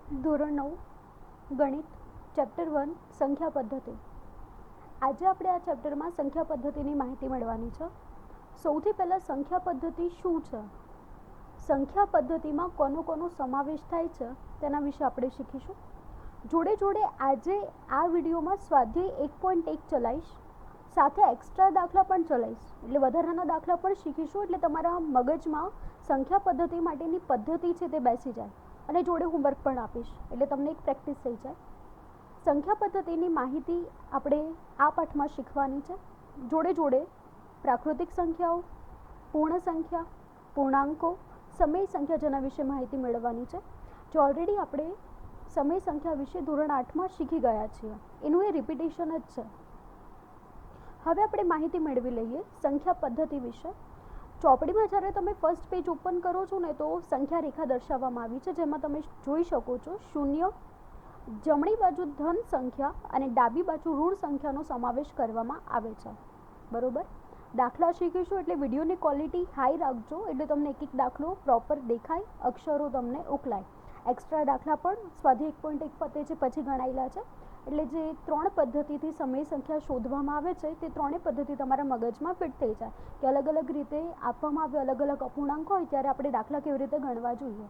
ધોરણ 9 ગણિત ચેપ્ટર 1 સંખ્યા પદ્ધતિ. આજે આપણે આ ચેપ્ટરમાં સંખ્યા પદ્ધતિની માહિતી મેળવવાની છે. સૌથી પહેલાં સંખ્યા પદ્ધતિ શું છે, સંખ્યા પદ્ધતિમાં કોનો સમાવેશ થાય છે તેના વિશે આપણે શીખીશું. જોડે જોડે આજે આ વિડીયોમાં સ્વાધ્યાય 1.1 ચલાવીશ, સાથે એક્સ્ટ્રા દાખલા પણ ચલાવીશ, એટલે વધારાના દાખલા પણ શીખીશું. એટલે તમારા મગજમાં સંખ્યા પદ્ધતિ માટેની પદ્ધતિ છે તે બેસી જાય, અને જોડે હોમવર્ક પણ આપીશ, એટલે તમને એક પ્રેક્ટિસ થઈ જાય. સંખ્યા પદ્ધતિની માહિતી આપણે આ પાઠમાં શીખવાની છે. જોડે જોડે પ્રાકૃતિક સંખ્યાઓ, પૂર્ણ સંખ્યા, પૂર્ણાંકો, સમય સંખ્યા જેના વિશે માહિતી મેળવવાની છે. જો ઓલરેડી આપણે સમય સંખ્યા વિશે ધોરણ 8માં શીખી ગયા છીએ, એનું એ રિપીટેશન જ છે. હવે આપણે માહિતી મેળવી લઈએ સંખ્યા પદ્ધતિ વિશે. ચોપડીમાં જ્યારે તમે ફર્સ્ટ પેજ ઓપન કરો છો ને, તો સંખ્યા રેખા દર્શાવવામાં આવી છે, જેમાં તમે જોઈ શકો છો શૂન્ય, જમણી બાજુ ધન સંખ્યા અને ડાબી બાજુ ઋણ સંખ્યાનો સમાવેશ કરવામાં આવે છે. બરોબર, દાખલા શીખીશું એટલે વિડીયોની ક્વોલિટી હાઈ રાખજો, એટલે તમને એક એક દાખલો પ્રોપર દેખાય, અક્ષરો તમને ઉકલાય. એક્સ્ટ્રા દાખલા પણ સ્વાધ્યાય 1.1 પતે છે પછી ગણાયેલા છે, એટલે જે 3 પદ્ધતિથી સમય સંખ્યા શોધવામાં આવે છે તે 3 પદ્ધતિ તમારા મગજમાં ફિટ થઈ જાય કે અલગ અલગ રીતે આપવામાં આવે, અલગ અલગ અપૂર્ણાંક હોય ત્યારે આપણે દાખલા કેવી રીતે ગણવા જોઈએ.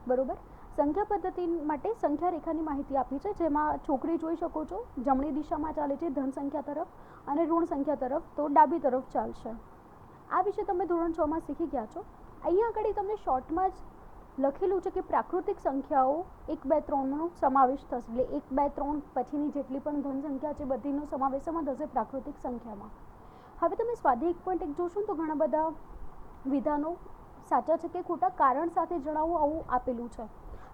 બરોબર, સંખ્યા પદ્ધતિ માટે સંખ્યા રેખાની માહિતી આપી છે, જેમાં છોકરી જોઈ શકો છો જમણી દિશામાં ચાલે છે ધન સંખ્યા તરફ, અને ઋણ સંખ્યા તરફ તો ડાબી તરફ ચાલશે. આ વિશે તમે ધોરણ 6માં શીખી ગયા છો. અહીંયા આગળ તમને શોર્ટમાં જ લખેલું છે કે પ્રાકૃતિક સંખ્યાઓ 1, 2, 3નો સમાવેશ થશે, એટલે 1, 2, 3 પછીની જેટલી પણ ધન સંખ્યા છે બધીનો સમાવેશ એમાં થશે પ્રાકૃતિક સંખ્યામાં. હવે તમે સ્વાધ્યાય 1.1 જોશો તો ઘણા બધા વિધાનો સાચા છે કે ખોટા કારણ સાથે જણાવવું આવું આપેલું છે.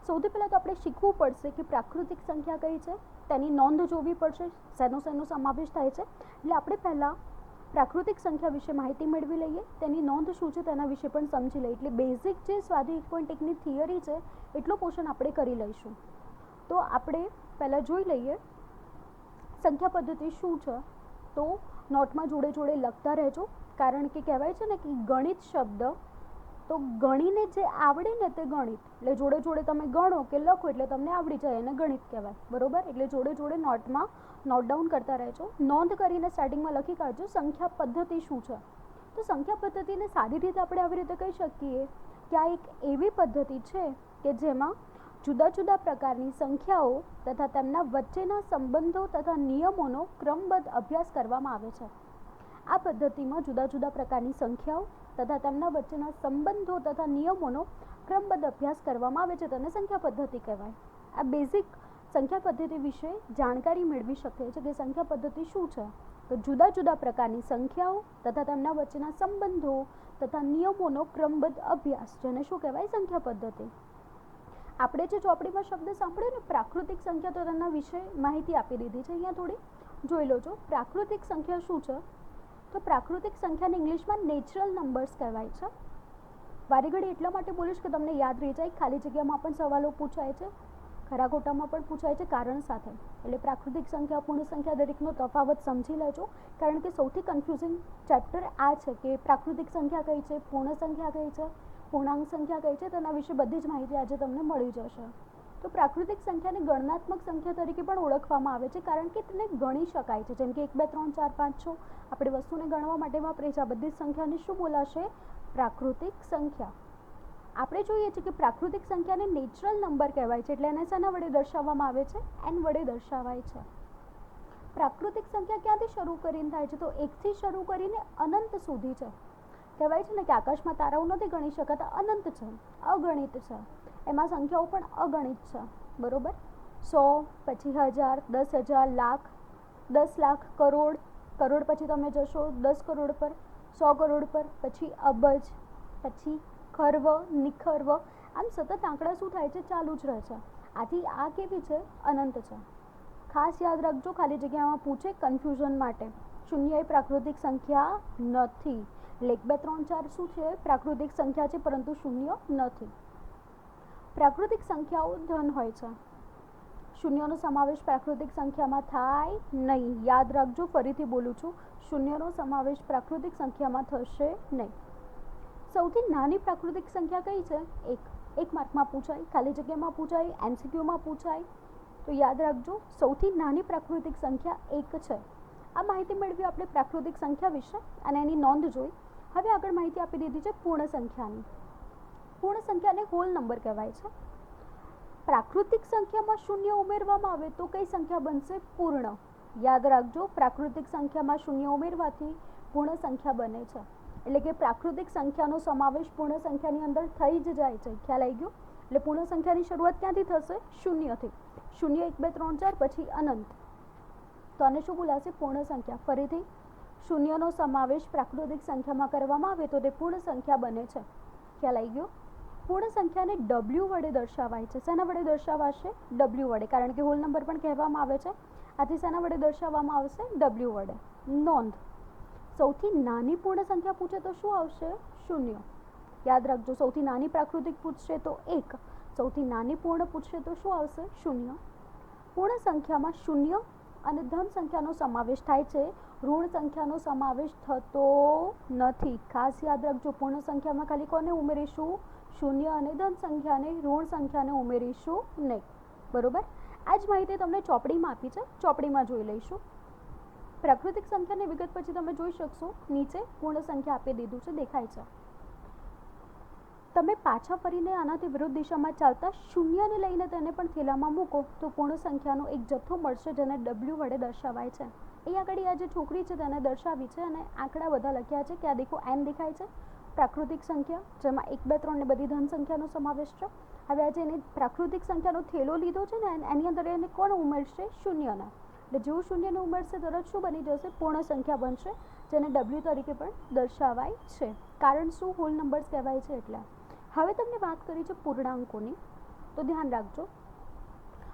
સૌથી પહેલાં તો આપણે શીખવું પડશે કે પ્રાકૃતિક સંખ્યા કઈ છે, તેની નોંધ જોવી પડશે, શેનો સમાવેશ થાય છે. એટલે આપણે પહેલાં પ્રાકૃતિક સંખ્યા વિશે માહિતી મેળવી લઈએ, તેની નોંધ શું છે તેના વિશે પણ સમજી લઈએ. એટલે બેઝિક જે સ્વાધ્યાય 1.1ની થિયરી છે એટલો પોર્શન આપણે કરી લઈશું. તો આપણે પહેલાં જોઈ લઈએ સંખ્યા પદ્ધતિ શું છે. તો નોટમાં જોડે જોડે લખતા રહેજો, કારણ કે કહેવાય છે ને કે ગણિત શબ્દ તો ગણીને જે આવડે ને તે ગણિત, એટલે જોડે જોડે તમે ગણો કે લખો એટલે તમને આવડી જાય, એને ગણિત કહેવાય. બરોબર, એટલે જોડે જોડે નોટમાં નોટ ડાઉન કરતા રહેજો, નોંધ કરીને સ્ટાર્ટિંગમાં લખી કાઢજો સંખ્યા પદ્ધતિ શું છે. તો સંખ્યા પદ્ધતિને સારી રીતે આપણે આવી રીતે કહી શકીએ કે આ એક એવી પદ્ધતિ છે કે જેમાં જુદા જુદા પ્રકારની સંખ્યાઓ તથા તેમના વચ્ચેના સંબંધો તથા નિયમોનો ક્રમબદ્ધ અભ્યાસ કરવામાં આવે છે. આ પદ્ધતિમાં જુદા જુદા પ્રકારની સંખ્યાઓ તથા તેમના વચ્ચેના સંબંધો તથા નિયમોનો ક્રમબદ્ધ અભ્યાસ કરવામાં આવે છે, તેને સંખ્યા પદ્ધતિ કહેવાય. આ બેઝિક સંખ્યા પદ્ધતિ વિશે જાણકારી મેળવી શકીએ છીએ કે સંખ્યા પદ્ધતિ શું છે. તો જુદા જુદા પ્રકારની સંખ્યાઓ તથા તેમના વચ્ચેના સંબંધો તથા નિયમોનો ક્રમબદ્ધ અભ્યાસ, જેને શું કહેવાય, સંખ્યા પદ્ધતિ. આપણે જે ચોપડીમાં શબ્દ સાંભળ્યો ને પ્રાકૃતિક સંખ્યા, તો તેના વિશે માહિતી આપી દીધી છે. અહીંયા થોડી જોઈ લો છો. પ્રાકૃતિક સંખ્યા શું છે, તો પ્રાકૃતિક સંખ્યાને ઇંગ્લિશમાં નેચરલ નંબર્સ કહેવાય છે. વારી ઘડી એટલા માટે બોલીશ કે તમને યાદ રહી જાય. ખાલી જગ્યામાં પણ સવાલો પૂછાય છે, ખરા ખોટામાં પણ પૂછાય છે કારણ સાથે. એટલે પ્રાકૃતિક સંખ્યા, પૂર્ણ સંખ્યા દરેકનો તફાવત સમજી લેજો, કારણ કે સૌથી કન્ફ્યુઝિંગ ચેપ્ટર આ છે કે પ્રાકૃતિક સંખ્યા કઈ છે, પૂર્ણ સંખ્યા કઈ છે, પૂર્ણાંક સંખ્યા કઈ છે, તેના વિશે બધી જ માહિતી આજે તમને મળી જશે. તો પ્રાકૃતિક સંખ્યાને ગણનાત્મક સંખ્યા તરીકે પણ ઓળખવામાં આવે છે, કારણ કે તેને ગણી શકાય છે. જેમ કે 1, 2, 3, 4, 5, 6 આપણે વસ્તુને ગણવા માટે વાપરીએ છીએ. આ બધી સંખ્યાને શું બોલાશે, પ્રાકૃતિક સંખ્યા. આપણે જોઈએ છીએ કે પ્રાકૃતિક સંખ્યાને નેચરલ નંબર કહેવાય છે, એટલે એને શેના વડે દર્શાવવામાં આવે છે, n વડે દર્શાવાય છે. પ્રાકૃતિક સંખ્યા ક્યાંથી શરૂ કરીને થાય છે, તો 1થી શરૂ કરીને અનંત સુધી છે. કહેવાય છે ને કે આકાશમાં તારાઓ નથી ગણી શકાતા, અનંત છે, અગણિત છે. એમાં સંખ્યાઓ પણ અગણિત છે. બરોબર, 100, પછી 1000, 10,000, લાખ, 10 લાખ, કરોડ, કરોડ પછી તમે જશો 10 કરોડ પર, 100 કરોડ પર, પછી અબજ, પછી ખર્વ, નિખર્વ, આમ સતત આંકડા શું થાય છે, ચાલુ જ રહે છે. આથી આ કેવી છે, અનંત છે. ખાસ યાદ રાખજો, ખાલી જગ્યામાં પૂછે કન્ફ્યુઝન માટે, શૂન્ય એ પ્રાકૃતિક સંખ્યા નથી. એટલે 1, 2, 3, 4 શું છે, પ્રાકૃતિક સંખ્યા છે, પરંતુ શૂન્ય નથી. પ્રાકૃતિક સંખ્યાઓ ધન હોય છે. શૂન્યનો સમાવેશ પ્રાકૃતિક સંખ્યામાં થાય નહીં. યાદ રાખજો, ફરીથી બોલું છું, શૂન્યનો સમાવેશ પ્રાકૃતિક સંખ્યામાં થશે નહીં. સૌથી નાની પ્રાકૃતિક સંખ્યા કઈ છે, 1. 1 માર્કમાં પૂછાય, ખાલી જગ્યામાં પૂછાય, MCQમાં પૂછાય. તો યાદ રાખજો, સૌથી નાની પ્રાકૃતિક સંખ્યા 1 છે. આ માહિતી મેળવી આપણે પ્રાકૃતિક સંખ્યા વિશે અને એની નોંધ જોઈ. હવે આગળ માહિતી આપી દીધી છે પૂર્ણ સંખ્યાની. પૂર્ણ સંખ્યાને હોલ નંબર કહેવાય છે. પ્રાકૃતિક સંખ્યામાં શૂન્ય ઉમેરવામાં આવે તો કઈ સંખ્યા બનશે? પૂર્ણ. યાદ રાખજો, પ્રાકૃતિક સંખ્યામાં શૂન્ય ઉમેરવાથી પૂર્ણ સંખ્યા બને છે. એટલે કે પ્રાકૃતિક સંખ્યાનો સમાવેશ પૂર્ણ સંખ્યાની અંદર થઈ જ જાય છે. ખ્યાલ આવી ગયો? એટલે પૂર્ણ સંખ્યાની શરૂઆત ક્યાંથી થશે? શૂન્યથી. 0 1 2 3 4 પછી અનંત. તો આને શું બોલાશે? પૂર્ણ સંખ્યા. ફરીથી શૂન્યનો સમાવેશ પ્રાકૃતિક સંખ્યામાં કરવામાં આવે તો તે પૂર્ણ સંખ્યા બને છે. ખ્યાલ આવી ગયો? પૂર્ણ સંખ્યાને W વડે દર્શાવાય છે. શેના વડે દર્શાવાશે? W વડે, કારણ કે હોલ નંબર પણ કહેવામાં આવે છે. આથી શેના વડે દર્શાવવામાં આવશે? W વડે. નોંધ, સૌથી નાની પૂર્ણ સંખ્યા પૂછે તો શું આવશે? 0. યાદ રાખજો, સૌથી નાની પ્રાકૃતિક પૂછશે તો 1, સૌથી નાની પૂર્ણ પૂછશે તો શું આવશે? 0. પૂર્ણ સંખ્યામાં શૂન્ય અને ધન સંખ્યાનો સમાવેશ થાય છે, ઋણ સંખ્યાનો સમાવેશ થતો નથી. ખાસ યાદ રાખજો, પૂર્ણ સંખ્યામાં ખાલી કોને ઉમેરીશું? શૂન્ય અને ધન સંખ્યાને, ઋણ સંખ્યાને ઉમેરીશું નહીં. બરોબર? આ જ માહિતી તમને ચોપડીમાં આપી છે, ચોપડીમાં જોઈ લઈશું. પ્રાકૃતિક સંખ્યાની વિગત પછી તમે જોઈ શકશો, નીચે પૂર્ણ સંખ્યા આપી દીધું છે, દેખાય છે. તમે પાછા ફરીને આનાથી વિરુદ્ધ દિશામાં ચાલતા શૂન્યને લઈને તેને પણ થેલામાં મૂકો તો પૂર્ણ સંખ્યાનો એક જથ્થો મળશે, જેને W વડે દર્શાવાય છે. અહીં આગળ આ જે છોકરી છે તેને દર્શાવી છે અને આંકડા બધા લખ્યા છે કે આ દેખો n દેખાય છે, પ્રાકૃતિક સંખ્યા, જેમાં 1 2 3 ને બધી ધન સંખ્યાનો સમાવેશ છે. હવે આજે એની પ્રાકૃતિક સંખ્યાનો થેલો લીધો છે ને, એની અંદર એને કોણ ઉમેરશે? શૂન્યને. એટલે જેવું શૂન્યને ઉમેરશે તરત શું બની જશે? પૂર્ણ સંખ્યા બનશે, જેને W તરીકે પણ દર્શાવાય છે. કારણ શું? હોલ નંબર્સ કહેવાય છે એટલે. હવે તમને વાત કરી છે પૂર્ણાંકોની, તો ધ્યાન રાખજો.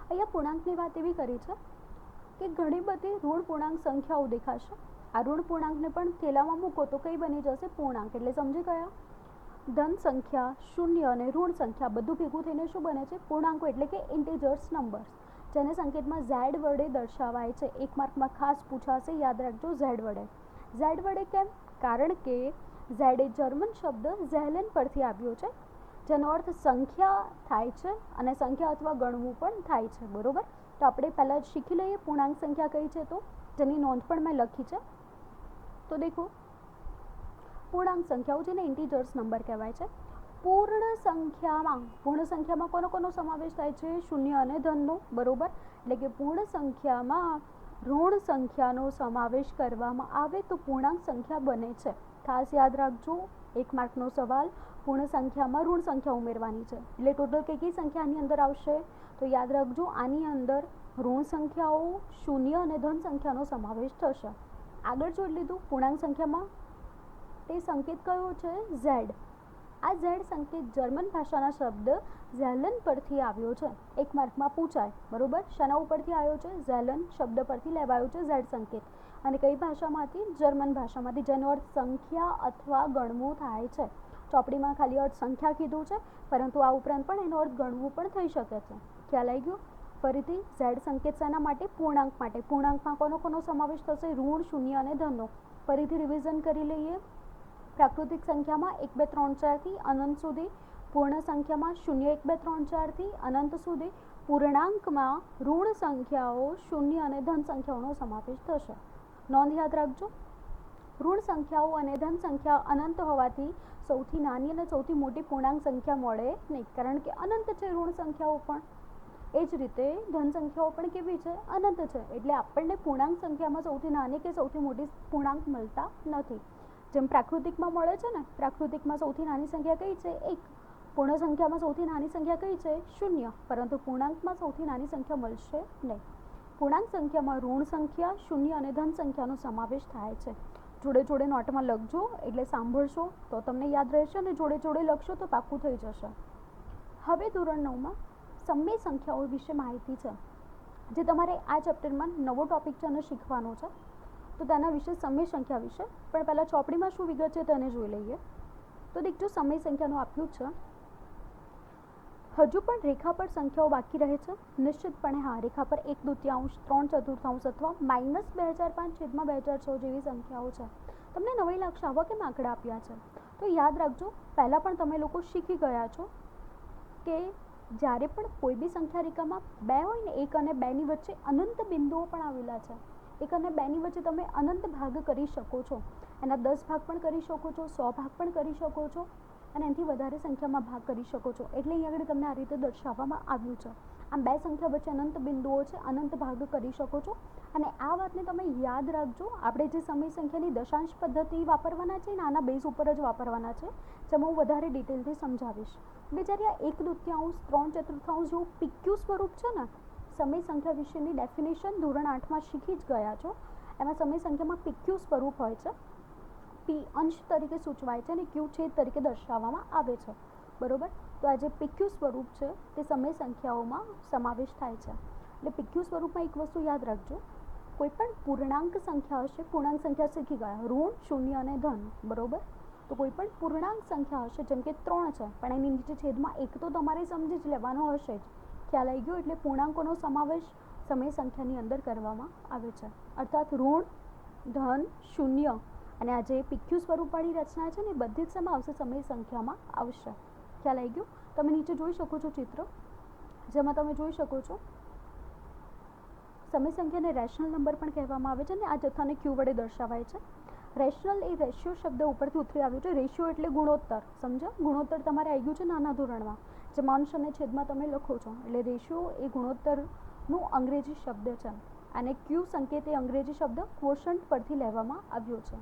અહીંયા પૂર્ણાંકની વાત એવી કરી છે કે ઘણી બધી ઋણ પૂર્ણાંક સંખ્યાઓ દેખાશે. આ ઋણ પૂર્ણાંકને પણ થેલામાં મૂકો તો કઈ બની જશે? પૂર્ણાંક. એટલે સમજી ગયા? ધન સંખ્યા, શૂન્ય અને ઋણ સંખ્યા બધું ભેગું થઈને શું બને છે? પૂર્ણાંકો, એટલે કે ઇન્ટીજર્સ નંબર્સ, જેને સંકેતમાં Z વડે દર્શાવાય છે. 1 માર્કમાં ખાસ પૂછાશે, યાદ રાખજો, Z વડે. Z વડે કેમ? કારણ કે Z એ જર્મન શબ્દ ઝેલેન પરથી આવ્યો છે, જેનો અર્થ સંખ્યા થાય છે અને સંખ્યા અથવા ગણવું પણ થાય છે. બરોબર? તો આપણે પહેલાં જ શીખી લઈએ પૂર્ણાંક સંખ્યા કઈ છે, તો જેની નોંધ પણ મેં લખી છે. તો દેખો, પૂર્ણાંક સંખ્યાઓ જેને ઇન્ટીજર્સ નંબર કહેવાય છે. પૂર્ણ સંખ્યામાં કોનો સમાવેશ થાય છે? શૂન્ય અને ધનનો. બરોબર? એટલે કે પૂર્ણ સંખ્યામાં ઋણ સંખ્યાનો સમાવેશ કરવામાં આવે તો પૂર્ણાંક સંખ્યા બને છે. ખાસ યાદ રાખજો, 1 માર્કનો સવાલ, પૂર્ણ સંખ્યામાં ઋણ સંખ્યા ઉમેરવાની છે. એટલે ટોટલ કઈ સંખ્યા આની અંદર આવશે? તો યાદ રાખજો, આની અંદર ઋણ સંખ્યાઓ, શૂન્ય અને ધન સંખ્યાનો સમાવેશ થશે. આગળ જોઈ લીધું પૂર્ણાંક સંખ્યામાં તે સંકેત કયો છે? Z. આ Z સંકેત જર્મન ભાષાના શબ્દ ઝેલન પરથી આવ્યો છે. 1 માર્કમાં પૂછાય. બરોબર? શેના ઉપરથી આવ્યો છે? ઝેલન શબ્દ પરથી લેવાયો છે Z સંકેત. અને કઈ ભાષામાંથી? જર્મન ભાષામાંથી, જેનો અર્થ સંખ્યા અથવા ગણવું થાય છે. ચોપડીમાં ખાલી અર્થ સંખ્યા કીધું છે, પરંતુ આ ઉપરાંત પણ એનો અર્થ ગણવું પણ થઈ શકે છે. ખ્યાલ આવી ગયો? ફરીથી Z સંકેત શેના માટે? પૂર્ણાંક માટે. પૂર્ણાંકમાં કોનો સમાવેશ થશે? ઋણ, શૂન્ય અને ધનનો. ફરીથી રિવિઝન કરી લઈએ. પ્રાકૃતિક સંખ્યામાં 1 2 3 4 થી અનંત સુધી, પૂર્ણ સંખ્યામાં 0 1 2 3 4 થી અનંત સુધી, પૂર્ણાંકમાં ઋણ સંખ્યાઓ, શૂન્ય અને ધન સંખ્યાઓનો સમાવેશ થશે. નોંધ યાદ રાખજો, ઋણ સંખ્યાઓ અને ધન સંખ્યા અનંત હોવાથી સૌથી નાની અને સૌથી મોટી પૂર્ણાંક સંખ્યા મળે નહીં, કારણ કે અનંત છે ઋણ સંખ્યાઓ પણ. એ જ રીતે ધન સંખ્યાઓ પણ કેવી છે? અનંત છે. એટલે આપણને પૂર્ણાંક સંખ્યામાં સૌથી નાની કે સૌથી મોટી પૂર્ણાંક મળતા નથી. જેમ પ્રાકૃતિકમાં મળે છે ને, પ્રાકૃતિકમાં સૌથી નાની સંખ્યા કઈ છે? 1. પૂર્ણ સંખ્યામાં સૌથી નાની સંખ્યા કઈ છે? 0. પરંતુ પૂર્ણાંકમાં સૌથી નાની સંખ્યા મળશે નહીં. પૂર્ણાંક સંખ્યામાં ઋણ સંખ્યા, શૂન્ય અને ધન સંખ્યાનો સમાવેશ થાય છે. જોડે જોડે નોટમાં લખજો, એટલે સાંભળશો તો તમને યાદ રહેશે, અને જોડે જોડે લખશો તો પાક્કું થઈ જશે. હવે ધોરણ 9માં સમય સંખ્યાઓ વિશે માહિતી છે, જે તમારે આ ચેપ્ટરમાં નવો ટોપિક છે અને શીખવાનો છે. તો તેના વિશે સમય સંખ્યા વિશે પણ પહેલાં ચોપડીમાં શું વિગત છે તેને જોઈ લઈએ. તો દેખજો, સમય સંખ્યાનું આપ્યું છે. હજુ પણ રેખા પર સંખ્યાઓ બાકી રહે છે? નિશ્ચિતપણે હા. રેખા પર 1/2, 3/4 અથવા -2005/2006 જેવી સંખ્યાઓ છે. તમને નવાઈ લાગશે, આવા કેમ આંકડા આપ્યા છે? તો યાદ રાખજો, પહેલાં પણ તમે લોકો શીખી ગયા છો કે જ્યારે પણ કોઈ બી સંખ્યા રેખામાં 2 હોય ને, 1 અને 2 ની વચ્ચે અનંત બિંદુઓ પણ આવેલા છે. 1 અને 2 ની વચ્ચે તમે અનંત ભાગ કરી શકો છો. એના 10 ભાગ પણ કરી શકો છો, 100 ભાગ પણ કરી શકો છો અને એનાથી વધારે સંખ્યામાં ભાગ કરી શકો છો. એટલે અહીં આગળ તમને આ રીતે દર્શાવવામાં આવ્યું છે. આમ 2 સંખ્યા વચ્ચે અનંત બિંદુઓ છે, અનંત ભાગ કરી શકો છો. અને આ વાતને તમે યાદ રાખજો. આપણે જે સમય સંખ્યાની દશાંશ પદ્ધતિ વાપરવાના છે ને, આના બેઝ ઉપર જ વાપરવાના છે, જેમાં હું વધારે ડિટેલથી સમજાવીશ. એટલે જ્યારે આ 1/3, 3/4 જેવું PQ સ્વરૂપ છે ને, સમય સંખ્યા વિશેની ડેફિનેશન ધોરણ 8માં શીખી જ ગયા છો. એમાં સમય સંખ્યામાં PQ સ્વરૂપ હોય છે. P અંશ તરીકે સૂચવાય છે અને Q છેદ તરીકે દર્શાવવામાં આવે છે. બરોબર? તો આ જે PQ સ્વરૂપ છે તે સમય સંખ્યાઓમાં સમાવેશ થાય છે. એટલે PQ સ્વરૂપમાં એક વસ્તુ યાદ રાખજો, કોઈ પણ પૂર્ણાંક સંખ્યા હશે, પૂર્ણાંક સંખ્યા શીખી ગયા, ઋણ, શૂન્ય અને ધન. બરોબર? તો કોઈ પણ પૂર્ણાંક સંખ્યા હશે, જેમ કે 3 છે, પણ એની નીચે છેદમાં 1 તો તમારે સમજી જ લેવાનો હશે જ. ખ્યાલ આવી ગયો? એટલે પૂર્ણાંકોનો સમાવેશ સમય સંખ્યાની અંદર કરવામાં આવે છે. અર્થાત ઋણ, ધન, શૂન્ય અને આ જે PQ સ્વરૂપવાળી રચના છે ને, એ બધી જ શેમાં આવશે? સમય સંખ્યામાં આવશે. ખ્યાલ આવી ગયો? તમે નીચે જોઈ શકો છો ચિત્ર, જેમાં તમે જોઈ શકો છો સમય સંખ્યાને રેશનલ નંબર પણ કહેવામાં આવે છે અને આ જથ્થાને Q વડે દર્શાવાય છે. રેશનલ એ રેશિયો શબ્દ ઉપરથી ઉતરી આવ્યું છે. રેશિયો એટલે ગુણોત્તર. સમજો? ગુણોત્તર તમારે આવી ગયું છે નાના ધોરણમાં, જે અંશ અને છેદમાં તમે લખો છો. એટલે રેશિયો એ ગુણોત્તરનું અંગ્રેજી શબ્દ છે અને Q સંકેત એ અંગ્રેજી શબ્દ ક્વોશન્ટ પરથી લેવામાં આવ્યો છે.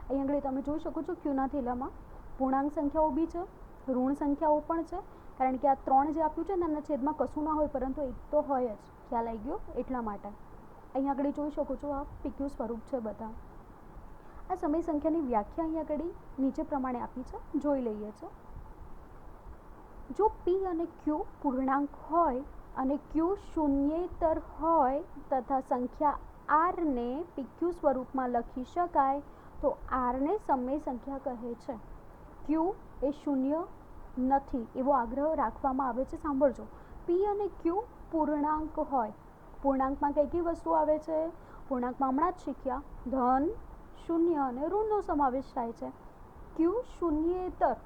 અહીં આગળ તમે જોઈ શકો છો Qના થેલામાં પૂર્ણાંક સંખ્યાઓ બી છે, ઋણ સંખ્યાઓ પણ છે, કારણ કે આ 3 જે આપ્યું છે ને એના છેદમાં કશું ના હોય, પરંતુ 1 તો હોય જ. ખ્યાલ આવી ગયો? એટલા માટે અહીં આગળ જોઈ શકો છો આ PQ સ્વરૂપ છે બધા. આ સમય સંખ્યાની વ્યાખ્યા અહીં આગળ નીચે પ્રમાણે આપી છે, જોઈ લઈએ છે. જો P અને Q પૂર્ણાંક હોય અને Q શૂન્યેતર હોય તથા સંખ્યા R ને PQ સ્વરૂપમાં લખી શકાય તો R ને સમય સંખ્યા કહે છે. Q એ શૂન્ય નથી એવો આગ્રહ રાખવામાં આવે છે. સાંભળજો, P અને Q પૂર્ણાંક હોય. પૂર્ણાંકમાં કઈ કઈ વસ્તુ આવે છે? પૂર્ણાંકમાં હમણાં જ શીખ્યા, ધન, શૂન્ય અને ઋણનો સમાવેશ થાય છે. Q શૂન્યેતર.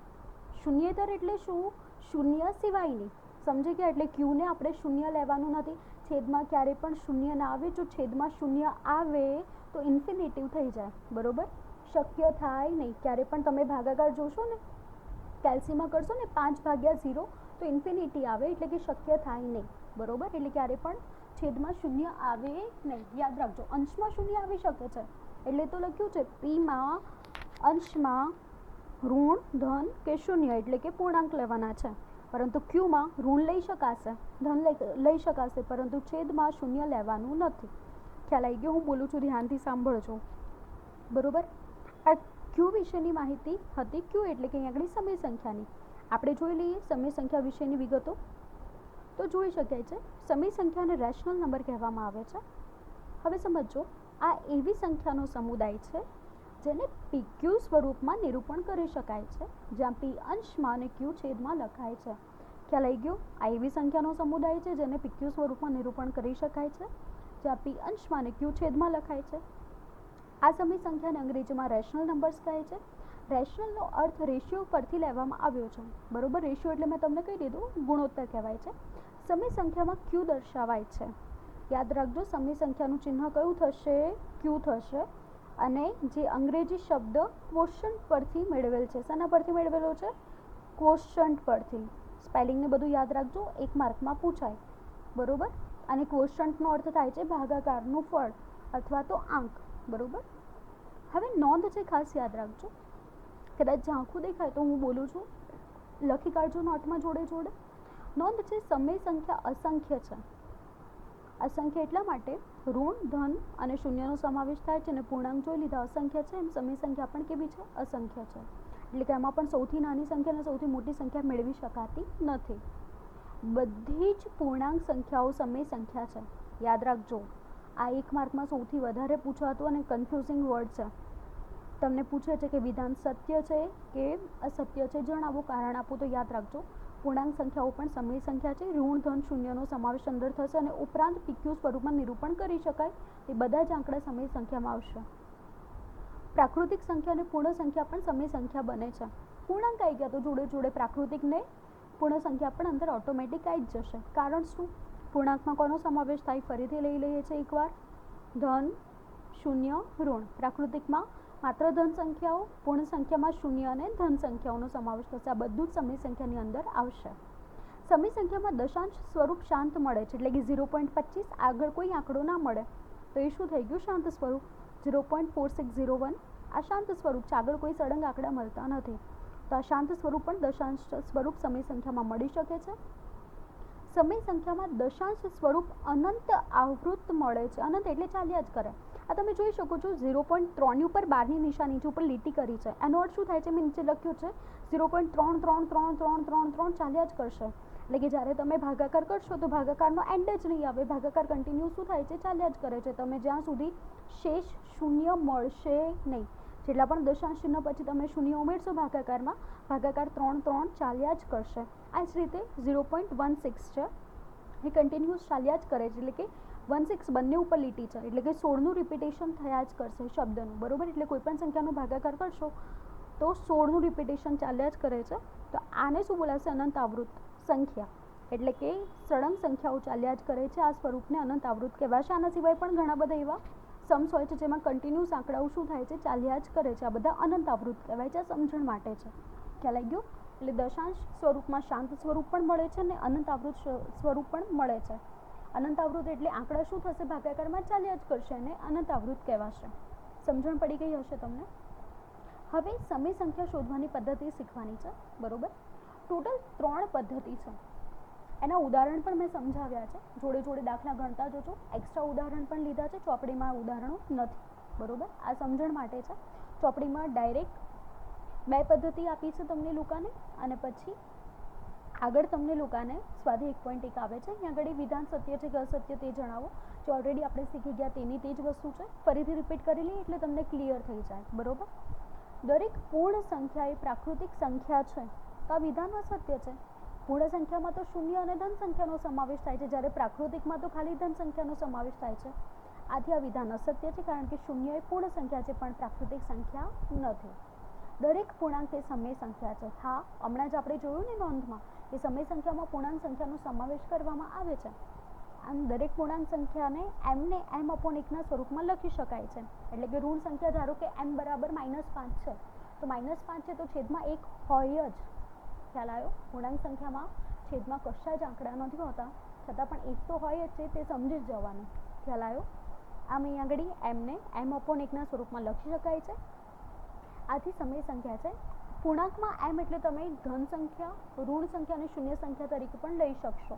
શૂન્યેતર એટલે શું? શૂન્ય સિવાયની. સમજી ગયા? એટલે Q ને આપણે શૂન્ય લેવાનું નથી. છેદમાં ક્યારે પણ શૂન્ય ના આવે. જો છેદમાં શૂન્ય આવે તો ઇન્ફિનિટિવ થઈ જાય. બરોબર? શક્ય થાય નહીં. ક્યારે પણ તમે ભાગાકાર જોશો ને, કેલ્સીમાં કરશો ને 5/0 તો ઇન્ફિનિટી આવે, એટલે કે શક્ય થાય નહીં. બરોબર? એટલે ક્યારે પણ છેદમાં શૂન્ય આવે નહીં. યાદ રાખજો, અંશમાં શૂન્ય આવી શકે છે. એટલે તો લખ્યું છે Pમાં અંશમાં ઋણ, ધન કે શૂન્ય એટલે કે પૂર્ણાંક લેવાના છે, પરંતુ Qમાં ઋણ લઈ શકાશે, ધન લઈ શકાશે, પરંતુ છેદમાં શૂન્ય લેવાનું નથી. ખ્યાલ આવી ગયો? હું બોલું છું, ધ્યાનથી સાંભળજો. બરોબર? આ Q વિશેની માહિતી હતી. Q એટલે કે અહીં આગળ સમય સંખ્યાની. આપણે જોઈ લઈએ સમય સંખ્યા વિશેની વિગતો. તો જોઈ શકાય છે સમય સંખ્યાને રેશનલ નંબર કહેવામાં આવે છે. હવે સમજો, આ એવી સંખ્યાનો સમુદાય છે જેને PQ સ્વરૂપમાં નિરૂપણ કરી શકાય છે, જ્યાં P અંશમાં અને Q છેદમાં લખાય છે. ખ્યાલ આવી ગયો? આ એવી સંખ્યાનો સમુદાય છે જેને PQ સ્વરૂપમાં નિરૂપણ કરી શકાય છે, જ્યાં P અંશમાં અને Q છેદમાં લખાય છે. આ સમય સંખ્યાને અંગ્રેજીમાં રેશનલ નંબર્સ કહે છે. રેશનલનો અર્થ રેશિયો પરથી લેવામાં આવ્યો છે. બરોબર? રેશિયો એટલે મેં તમને કહી દીધું, ગુણોત્તર કહેવાય છે. સમય સંખ્યામાં Q દર્શાવાય છે. યાદ રાખજો, સમય સંખ્યાનું ચિહ્ન કયું થશે? Q થશે. અને જે અંગ્રેજી શબ્દ ક્વોશન્ટ પરથી મેળવેલ છે. શેના પરથી મેળવેલો છે? ક્વોશન્ટ પરથી. સ્પેલિંગને બધું યાદ રાખજો, 1 માર્કમાં પૂછાય. બરોબર? અને ક્વોશન્ટનો અર્થ થાય છે ભાગાકારનું ફળ અથવા તો આંક. બરોબર? હવે નોંધ છે, ખાસ યાદ રાખજો. કદાચ ઝાંખું દેખાય તો હું બોલું છું, લખી કાઢજો નોટમાં જોડે જોડે. નોંધ છે, સમય સંખ્યા અસંખ્ય છે. અસંખ્ય એટલા માટે ઋણ, ધન અને શૂન્યનો સમાવેશ થાય છે. અને પૂર્ણાંક જોઈ લીધા અસંખ્ય છે, એમ સમય સંખ્યા પણ કેવી છે? અસંખ્ય છે. એટલે કે એમાં પણ સૌથી નાની સંખ્યા અને સૌથી મોટી સંખ્યા મેળવી શકાતી નથી. બધી જ પૂર્ણાંક સંખ્યાઓ સમય સંખ્યા છે. યાદ રાખજો, આ 1 માર્કમાં સૌથી વધારે પૂછાતું અને કન્ફ્યુઝિંગ વર્ડ છે. તમને પૂછે છે કે વિધાન સત્ય છે કે અસત્ય છે, જણાવો, કારણ આપો. તો યાદ રાખજો, પૂર્ણાંક સંખ્યાઓ પણ સમય સંખ્યા છે. ઋણ, ધન, શૂન્યનો સમાવેશ અંદર થશે અને ઉપરાંત PQ સ્વરૂપમાં નિરૂપણ કરી શકાય એ બધા જ આંકડા સમય સંખ્યામાં આવશે. પ્રાકૃતિક સંખ્યા અને પૂર્ણ સંખ્યા પણ સમય સંખ્યા બને છે. પૂર્ણાંક આવી ગયા તો જોડે જોડે પ્રાકૃતિકને પૂર્ણ સંખ્યા પણ અંદર ઓટોમેટિક આવી જ જશે. કારણ શું? પૂર્ણાંકમાં કોનો સમાવેશ થાય? ફરીથી લઈ લઈએ છીએ એકવાર. ધન, શૂન્ય, ઋણ. પ્રાકૃતિકમાં માત્ર ધન સંખ્યાઓ, પૂર્ણ સંખ્યામાં શૂન્ય અને ધન સંખ્યાઓનો સમાવેશ થશે. આ બધું જ સમય સંખ્યાની અંદર આવશે. સમય સંખ્યામાં દશાંશ સ્વરૂપ શાંત મળે છે, એટલે કે 0.25 આગળ કોઈ આંકડો ના મળે તો એ શું થઈ ગયું? શાંત સ્વરૂપ. 0.4601 આ શાંત સ્વરૂપ છે, આગળ કોઈ સળંગ આંકડા મળતા નથી. તો આ શાંત સ્વરૂપ પણ દશાંશ સ્વરૂપ સમય સંખ્યામાં મળી શકે છે. સમય સંખ્યામાં દશાંશ સ્વરૂપ અનંત આવૃત્ત મળે છે. અનંત એટલે ચાલ્યા જ કરે. આ તમે જોઈ શકો છો 0.3 ઉપર 12ની નિશાની નીચે ઉપર લીટી કરી છે. એનો અર્થ શું થાય છે? મેં નીચે લખ્યું છે 0.3333333 ચાલ્યા જ કરશે. એટલે કે જ્યારે તમે ભાગાકાર કરશો તો ભાગાકારનો એન્ડ જ નહીં આવે. ભાગાકાર કન્ટિન્યુ શું થાય છે? ચાલ્યા જ કરે છે. તમે જ્યાં સુધી શેષ શૂન્ય મળશે નહીં, જેટલા પણ દશાંશ ચિહ્ન પછી તમે શૂન્ય ઉમેરશો ભાગાકારમાં, ભાગાકાર 3 3 ચાલ્યા જ કરશે. આ જ રીતે 0.16 છે, એ કન્ટિન્યુઅસ ચાલ્યા જ કરે છે. એટલે કે 16 બંને ઉપર લીટી છે, એટલે કે 16નું રિપીટેશન થયા જ કરશે શબ્દનું. બરોબર? એટલે કોઈ પણ સંખ્યાનો ભાગાકાર કરશો તો 16નું રિપીટેશન ચાલ્યા જ કરે છે. તો આને શું બોલાશે? અનંત આવૃત્ત સંખ્યા. એટલે કે સળંગ સંખ્યાઓ ચાલ્યા જ કરે છે. આ સ્વરૂપને અનંત આવૃત્ત કહેવાશે. આના સિવાય પણ ઘણા બધા એવા सम्स હોય છે જેમાં કન્ટિન્યુઅસ આંકડાઓ શું થાય છે? ચાલ્યા જ કરે છે. આ બધા અનંત આવૃત્ત કહેવાય છે. સમજણ માટે છે. ખ્યાલ આવી ગયો? એટલે દશાંશ સ્વરૂપમાં શાંત સ્વરૂપ પણ મળે છે અને અનંત આવૃત્ત સ્વરૂપ પણ મળે છે. અનંત આવૃત્ત એટલે આંકડા શું થશે? ભાગાકારમાં ચાલ્યા જ કરશે અને અનંત આવૃત્ત કહેવાશે. સમજણ પડી ગઈ હશે તમને? હવે સમય સંખ્યા શોધવાની પદ્ધતિ શીખવાની છે. બરોબર? ટોટલ 3 પદ્ધતિ છે. એના ઉદાહરણ પણ મેં સમજાવ્યા છે. જોડે જોડે દાખલા ગણતા જજો. એક્સ્ટ્રા ઉદાહરણ પણ લીધા છે. ચોપડીમાં ઉદાહરણો નથી. બરોબર? આ સમજણ માટે છે. ચોપડીમાં ડાયરેક્ટ 2 પદ્ધતિ આપી છે તમને લોકોને, અને પછી આગળ તમને લોકોને સ્વાધ્યાય 1.1 આવે છે. અહીંયા આગળ વિધાન સત્ય છે કે અસત્ય તે જણાવો. જે ઓલરેડી આપણે શીખી ગયા તેની તે જ વસ્તુ છે. ફરીથી રિપીટ કરી લઈએ એટલે તમને ક્લિયર થઈ જાય. બરોબર? દરેક પૂર્ણ સંખ્યા એ પ્રાકૃતિક સંખ્યા છે તો આ વિધાન અસત્ય છે. પૂર્ણ સંખ્યામાં તો શૂન્ય અને ધન સંખ્યાનો સમાવેશ થાય છે, જ્યારે પ્રાકૃતિકમાં તો ખાલી ધન સંખ્યાનો સમાવેશ થાય છે. આથી આ વિધાન અસત્ય છે, કારણ કે શૂન્ય એ પૂર્ણ સંખ્યા છે પણ પ્રાકૃતિક સંખ્યા નથી. દરેક પૂર્ણાંક એ સમય સંખ્યા છે. હા, હમણાં જ આપણે જોયું ને નોંધમાં કે સમય સંખ્યામાં પૂર્ણાંક સંખ્યાનો સમાવેશ કરવામાં આવે છે. આમ દરેક પૂર્ણાંક સંખ્યાને m ને m/1 સ્વરૂપમાં લખી શકાય છે. એટલે કે ઋણ સંખ્યા ધારો કે m બરાબર -5 છે તો -5 છે તો છેદમાં 1 હોય જ. ખ્યાલ આવ્યો? પૂર્ણાંક સંખ્યામાં છેદમાં કશા જ આંકડા નથી હોતા, છતાં પણ 1 તો હોય જ છે, તે સમજી જ જવાનું. ખ્યાલ આવ્યો? આમ અહીંયા આગળ m ને m/1 સ્વરૂપમાં લખી શકાય છે. આથી સમય સંખ્યા છે. પૂર્ણાંકમાં m એટલે તમે ધન સંખ્યા, ઋણ સંખ્યા અને શૂન્ય સંખ્યા તરીકે પણ લઈ શકશો.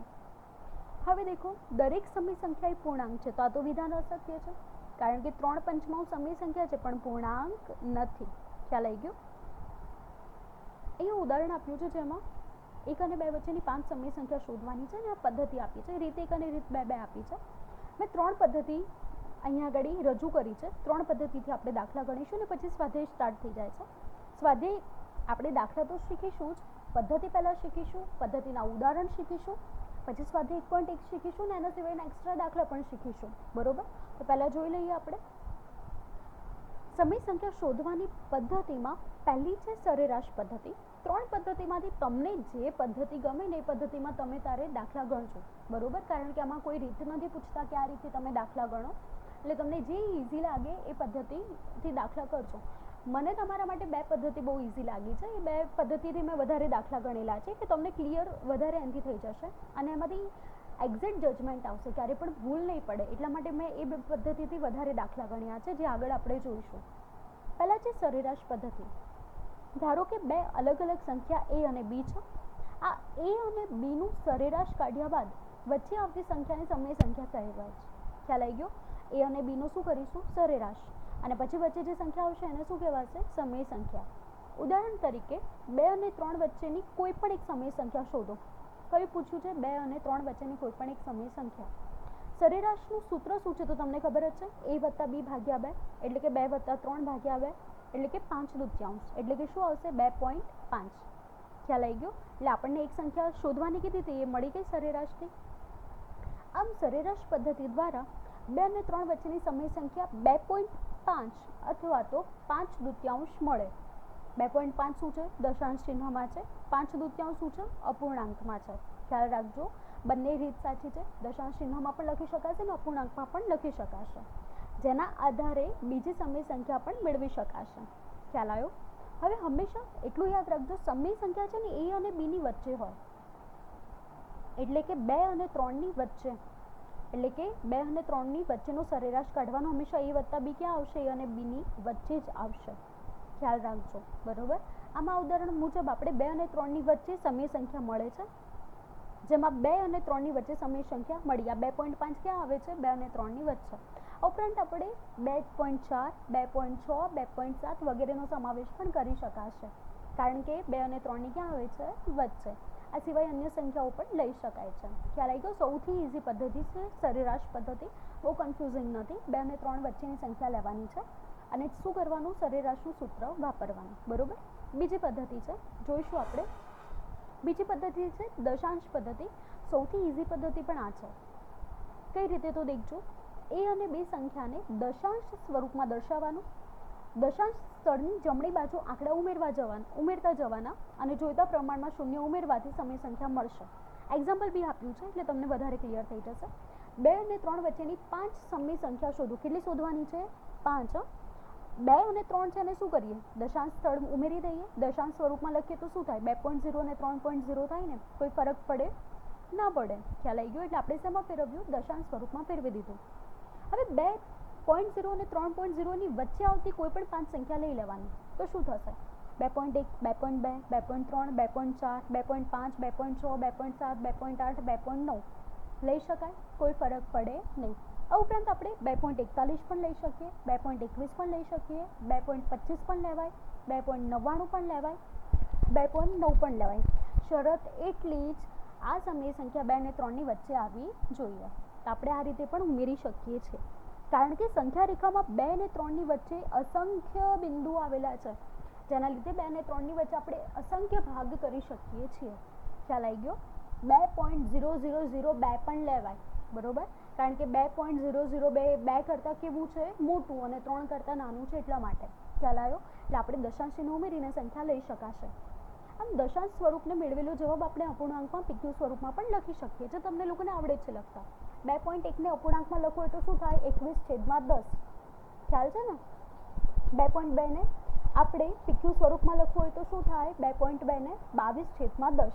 હવે દેખો, દરેક સમય સંખ્યા એ પૂર્ણાંક છે તો આ તો વિધાન અસત્ય છે, કારણ કે 3/5 સમય સંખ્યા છે પણ પૂર્ણાંક નથી. ખ્યાલ આવી ગયો? અહીંયા ઉદાહરણ આપ્યું છે જેમાં 1 અને 2 વચ્ચેની 5 સમય સંખ્યા શોધવાની છે અને આ પદ્ધતિ આપી છે. રીત 1 અને રીત 2 આપી છે. મેં 3 પદ્ધતિ અહીંયા આગળ રજૂ કરી છે. 3 પદ્ધતિથી આપણે દાખલા ગણીશું અને પછી સ્વાધ્યાય સ્ટાર્ટ થઈ જાય છે. સ્વાધ્યાય આપણે દાખલા તો શીખીશું જ, પદ્ધતિ પહેલાં શીખીશું, પદ્ધતિના ઉદાહરણ શીખીશું, પછી સ્વાધ્યાય 1.1 શીખીશું ને એના સિવાયના એક્સ્ટ્રા દાખલા પણ શીખીશું. બરોબર? તો પહેલાં જોઈ લઈએ આપણે. સમય સંખ્યા શોધવાની પદ્ધતિમાં પહેલી છે સરેરાશ પદ્ધતિ. 3 પદ્ધતિમાંથી તમને જે પદ્ધતિ ગમે ને એ પદ્ધતિમાં તમે તારે દાખલા ગણજો. બરોબર? કારણ કે આમાં કોઈ રીત નથી પૂછતા કે આ રીતે તમે દાખલા ગણો, એટલે તમને જે ઇઝી લાગે એ પદ્ધતિથી દાખલા કરજો. મને તમારા માટે 2 પદ્ધતિ બહુ ઇઝી લાગી છે. એ 2 પદ્ધતિથી મેં વધારે દાખલા ગણેલા છે કે તમને ક્લિયર વધારે એનાથી થઈ જશે અને એમાંથી એક્ઝેક્ટ જજમેન્ટ આવશે, ક્યારે પણ ભૂલ નહીં પડે. એટલા માટે મેં એ 2 પદ્ધતિથી વધારે દાખલા ગણ્યા છે, જે આગળ આપણે જોઈશું. પહેલાં છે સરેરાશ પદ્ધતિ. ધારો કે 2 અલગ અલગ સંખ્યા a અને b છે. આ a અને b નું સરેરાશ કાઢ્યા બાદ વચ્ચે આવતી સંખ્યાને સમય સંખ્યા કહેવાય છે. ખ્યાલ આવી ગયો? a અને b નું શું કરીશું? સરેરાશ. અને પછી વચ્ચે જે સંખ્યા આવશે એને શું કહેવાશે? સમય સંખ્યા. ઉદાહરણ તરીકે 2 અને 3 વચ્ચેની કોઈ પણ એક સમય સંખ્યા શોધો. કયું પૂછ્યું છે? 2 અને 3 વચ્ચેની કોઈ પણ એક સમય સંખ્યા. સરેરાશનું સૂત્ર શું છે તો તમને ખબર જ છે, a + b / 2, એટલે કે 2 + 3 / 2, એટલે કે 5/2, એટલે કે શું આવશે? 2.5. ખ્યાલ આવી ગયો? એટલે આપણને એક સંખ્યા શોધવાની કીધી હતી, એ મળી ગઈ સરેરાશથી. આમ સરેરાશ પદ્ધતિ દ્વારા 2 અને 3 વચ્ચેની સમય સંખ્યા 2.5 અથવા તો 5/2 મળે. 2.5 શું છે? દશાંશ ચિહ્નમાં છે. 5/2 શું છે? અપૂર્ણાંકમાં છે. ખ્યાલ રાખજો, બંને રીત સાચી છે. દશાંશ ચિહ્નમાં પણ લખી શકાશે ને અપૂર્ણાંકમાં પણ લખી શકાશે, જેના આધારે બીજી સમય સંખ્યા પણ મેળવી શકાશે. ખ્યાલ આવ્યો? હવે હંમેશા એટલું યાદ રાખજો, સમય સંખ્યા છે ને a અને b ની વચ્ચે હોય, એટલે કે 2 અને 3 ની વચ્ચે, એટલે કે 2 અને 3 ની વચ્ચેનો સરેરાશ કાઢવાનો. હંમેશા a વત્તા b ક્યાં આવશે? a અને b ની વચ્ચે જ આવશે. ખ્યાલ રાખજો, બરોબર. આમાં ઉદાહરણ મુજબ આપણે 2 અને 3 ની વચ્ચે સમય સંખ્યા મળે છે, જેમાં 2 અને 3 ની વચ્ચે સમય સંખ્યા મળી. આ 2.5 ક્યાં આવે છે? 2 અને 3 ની વચ્ચે. ઉપરાંત આપણે 2.4, 2.6, 2.7 વગેરેનો સમાવેશ પણ કરી શકાશે, કારણ કે 2 અને 3 ની ક્યાં આવે છે? વચ્ચે. આ સિવાય અન્ય સંખ્યાઓ પણ લઈ શકાય છે. ખ્યાલ આવી ગયો? સૌથી ઇઝી પદ્ધતિ છે સરેરાશ પદ્ધતિ, બહુ કન્ફ્યુઝિંગ નથી. 2 અને 3 વચ્ચેની સંખ્યા લેવાની છે અને શું કરવાનું? સરેરાશનું સૂત્ર વાપરવાનું, બરોબર. બીજી પદ્ધતિ છે, જોઈશું આપણે. બીજી પદ્ધતિ છે દશાંશ પદ્ધતિ. સૌથી ઇઝી પદ્ધતિ પણ આ છે. કઈ રીતે? તો દેખજો, a અને b સંખ્યાને દશાંશ સ્વરૂપમાં દર્શાવવાનું. દશાંશ સ્થળની જમણી બાજુ આંકડા ઉમેરતા જવાના અને જોઈતા પ્રમાણમાં શૂન્ય ઉમેરવાથી સમય સંખ્યા મળશે. એક્ઝામ્પલ બી આપ્યું છે એટલે તમને વધારે ક્લિયર થઈ જશે. 2 અને 3 વચ્ચેની 5 સમય સંખ્યા શોધો. કેટલી શોધવાની છે? 5. 2 અને 3 છે અને શું કરીએ? દશાંશ સ્થળ ઉમેરી દઈએ. દશાંશ સ્વરૂપમાં લખીએ તો શું થાય? 2.0 અને 3.0 થાય ને. કોઈ ફરક પડે? ના પડે. ખ્યાલ આવી ગયો? એટલે આપણે શેમાં ફેરવ્યું? દશાંશ સ્વરૂપમાં ફેરવી દીધું. હવે 2.0 અને 3.0 ની વચ્ચે આવતી કોઈ પણ 5 સંખ્યા લઈ લેવાની. તો શું થશે? 2.1, 2.2, 2.3, 2.4, 2.5, 2.6, 2.7, 2.8, 2.9 લઈ શકાય, કોઈ ફરક પડે નહીં. આ ઉપરાંત આપણે 2.41 પણ લઈ શકીએ, 2.21 પણ લઈ શકીએ, 2.25 પણ લેવાય, 2.99 પણ લેવાય, 2.9 પણ લેવાય. શરત એટલી જ આ સમય સંખ્યા 2 અને 3 ની વચ્ચે આવવી જોઈએ. તો આપણે આ રીતે પણ ઉમેરી શકીએ છીએ, કારણ કે સંખ્યા રેખામાં 2 અને 3 ની વચ્ચે અસંખ્ય બિંદુઓ આવેલા છે, જેના લીધે 2 અને 3 ની વચ્ચે આપણે અસંખ્ય ભાગ કરી શકીએ છીએ. ખ્યાલ આવી ગયો? 2.0002 પણ લેવાય, બરોબર, કારણ કે 2.002 કરતાં કેવું છે? મોટું, અને 3 કરતાં નાનું છે, એટલા માટે. ખ્યાલ આવ્યો? એટલે આપણે દશાંશ ચિહ્ન ઉમેરીને સંખ્યા લઈ શકાશે. આમ દશાંશ સ્વરૂપને મેળવેલો જવાબ આપણે અપૂર્ણાંકમાં PQ સ્વરૂપમાં પણ લખી શકીએ, જે તમને લોકોને આવડે છે લખતા. 2.1 ને અપૂર્ણાંકમાં લખો હોય તો શું થાય? 21/10. ખ્યાલ છે ને? 2.2 ને આપણે PQ સ્વરૂપમાં લખવું હોય તો શું થાય? 2.2 ને 22/10.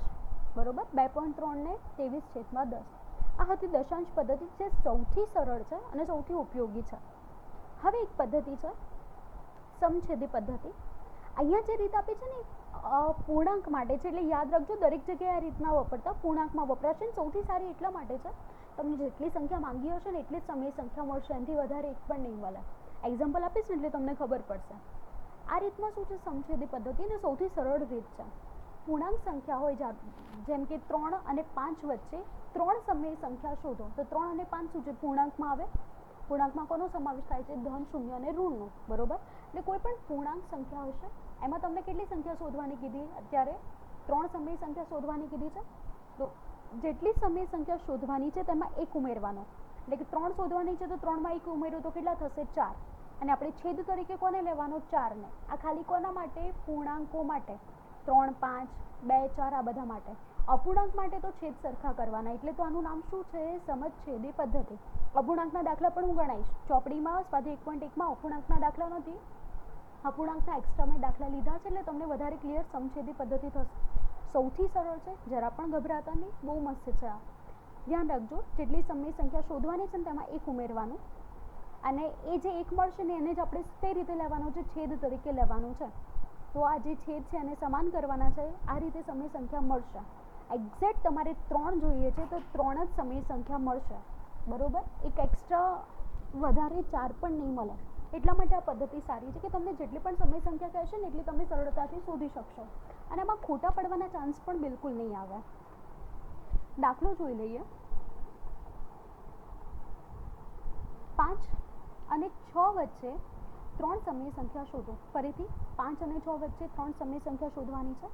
બરોબર. 2.3 ને 23/10. આ હતી દશાંશ પદ્ધતિ, જે સૌથી સરળ છે અને સૌથી ઉપયોગી છે. હવે એક પદ્ધતિ છે સમછેદી પદ્ધતિ. અહીંયા જે રીત આપી છે ને પૂર્ણાંક માટે છે, એટલે યાદ રાખજો, દરેક જગ્યાએ આ રીતના વાપરતા. પૂર્ણાંકમાં વપરાશે ને સૌથી સારી એટલા માટે છે, તમને જેટલી સંખ્યા માંગી હશે ને એટલી જ સમય સંખ્યા મળશે, એનાથી વધારે એક પણ નહીં મળે. એક્ઝામ્પલ આપીશ ને એટલે તમને ખબર પડશે. આ રીતમાં શું છે? સમછેદી પદ્ધતિ ને સૌથી સરળ રીત છે. પૂર્ણાંક સંખ્યા હોય, જેમ કે 3 અને 5 વચ્ચે 3 સમય સંખ્યા શોધો. તો 3 અને 5 શું છે? પૂર્ણાંકમાં આવે. પૂર્ણાંકમાં કોનો સમાવેશ થાય છે? ધન, શૂન્ય અને ઋણનો, બરોબર. એટલે કોઈ પણ પૂર્ણાંક સંખ્યા હશે, એમાં તમને કેટલી સંખ્યા શોધવાની કીધી? અત્યારે 3 સમય સંખ્યા શોધવાની કીધી છે. તો જેટલી સમય સંખ્યા શોધવાની છે તેમાં 1 ઉમેરવાનો, એટલે કે 3 શોધવાની છે તો 3 માં 1 ઉમેરો તો કેટલા થશે? 4. અને આપણે છેદ તરીકે કોને લેવાનો? 4 ને. આ ખાલી કોના માટે? પૂર્ણાંકો માટે. 3, 5, 2, 4 આ બધા માટે. અપૂર્ણાંક માટે તો છેદ સરખા કરવાના, એટલે તો આનું નામ શું છે? સમછેદી પદ્ધતિ. અપૂર્ણાંકના દાખલા પણ હું ગણાવીશ ચોપડીમાં. સ્વાધ્યાય 1.1માં અપૂર્ણાંકના દાખલા નથી, અપૂર્ણાંકના એક્સ્ટ્રા મેં દાખલા લીધા છે, એટલે તમને વધારે ક્લિયર સમછેદી પદ્ધતિ થશે. સૌથી સરળ છે, જરા પણ ગભરાતા નહીં, બહુ મસ્ત છે આ. ધ્યાન રાખજો, જેટલી સમય સંખ્યા શોધવાની છે ને તેમાં 1 ઉમેરવાનું, અને એ જે 1 મળશે ને એને જ આપણે કઈ રીતે લેવાનું છે? છેદ તરીકે લેવાનું છે. તો આ જે છેદ છે એને સમાન કરવાના છે. આ રીતે સમય સંખ્યા મળશે. એક્ઝેક્ટ તમારે 3 જોઈએ છે તો 3 જ સમય સંખ્યા મળશે, બરોબર. એક એક્સ્ટ્રા વધારે 4 પણ નહીં મળે. એટલા માટે આ પદ્ધતિ સારી છે કે તમને જેટલી પણ સમય સંખ્યા કહેશે ને એટલી તમે સરળતાથી શોધી શકશો, અને એમાં ખોટા પડવાના ચાન્સ પણ બિલકુલ નહીં આવે. દાખલો જોઈ લઈએ. 5 અને 6 વચ્ચે 3 સમય સંખ્યા શોધો. ફરીથી 5 અને 6 વચ્ચે 3 સમય સંખ્યા શોધવાની છે.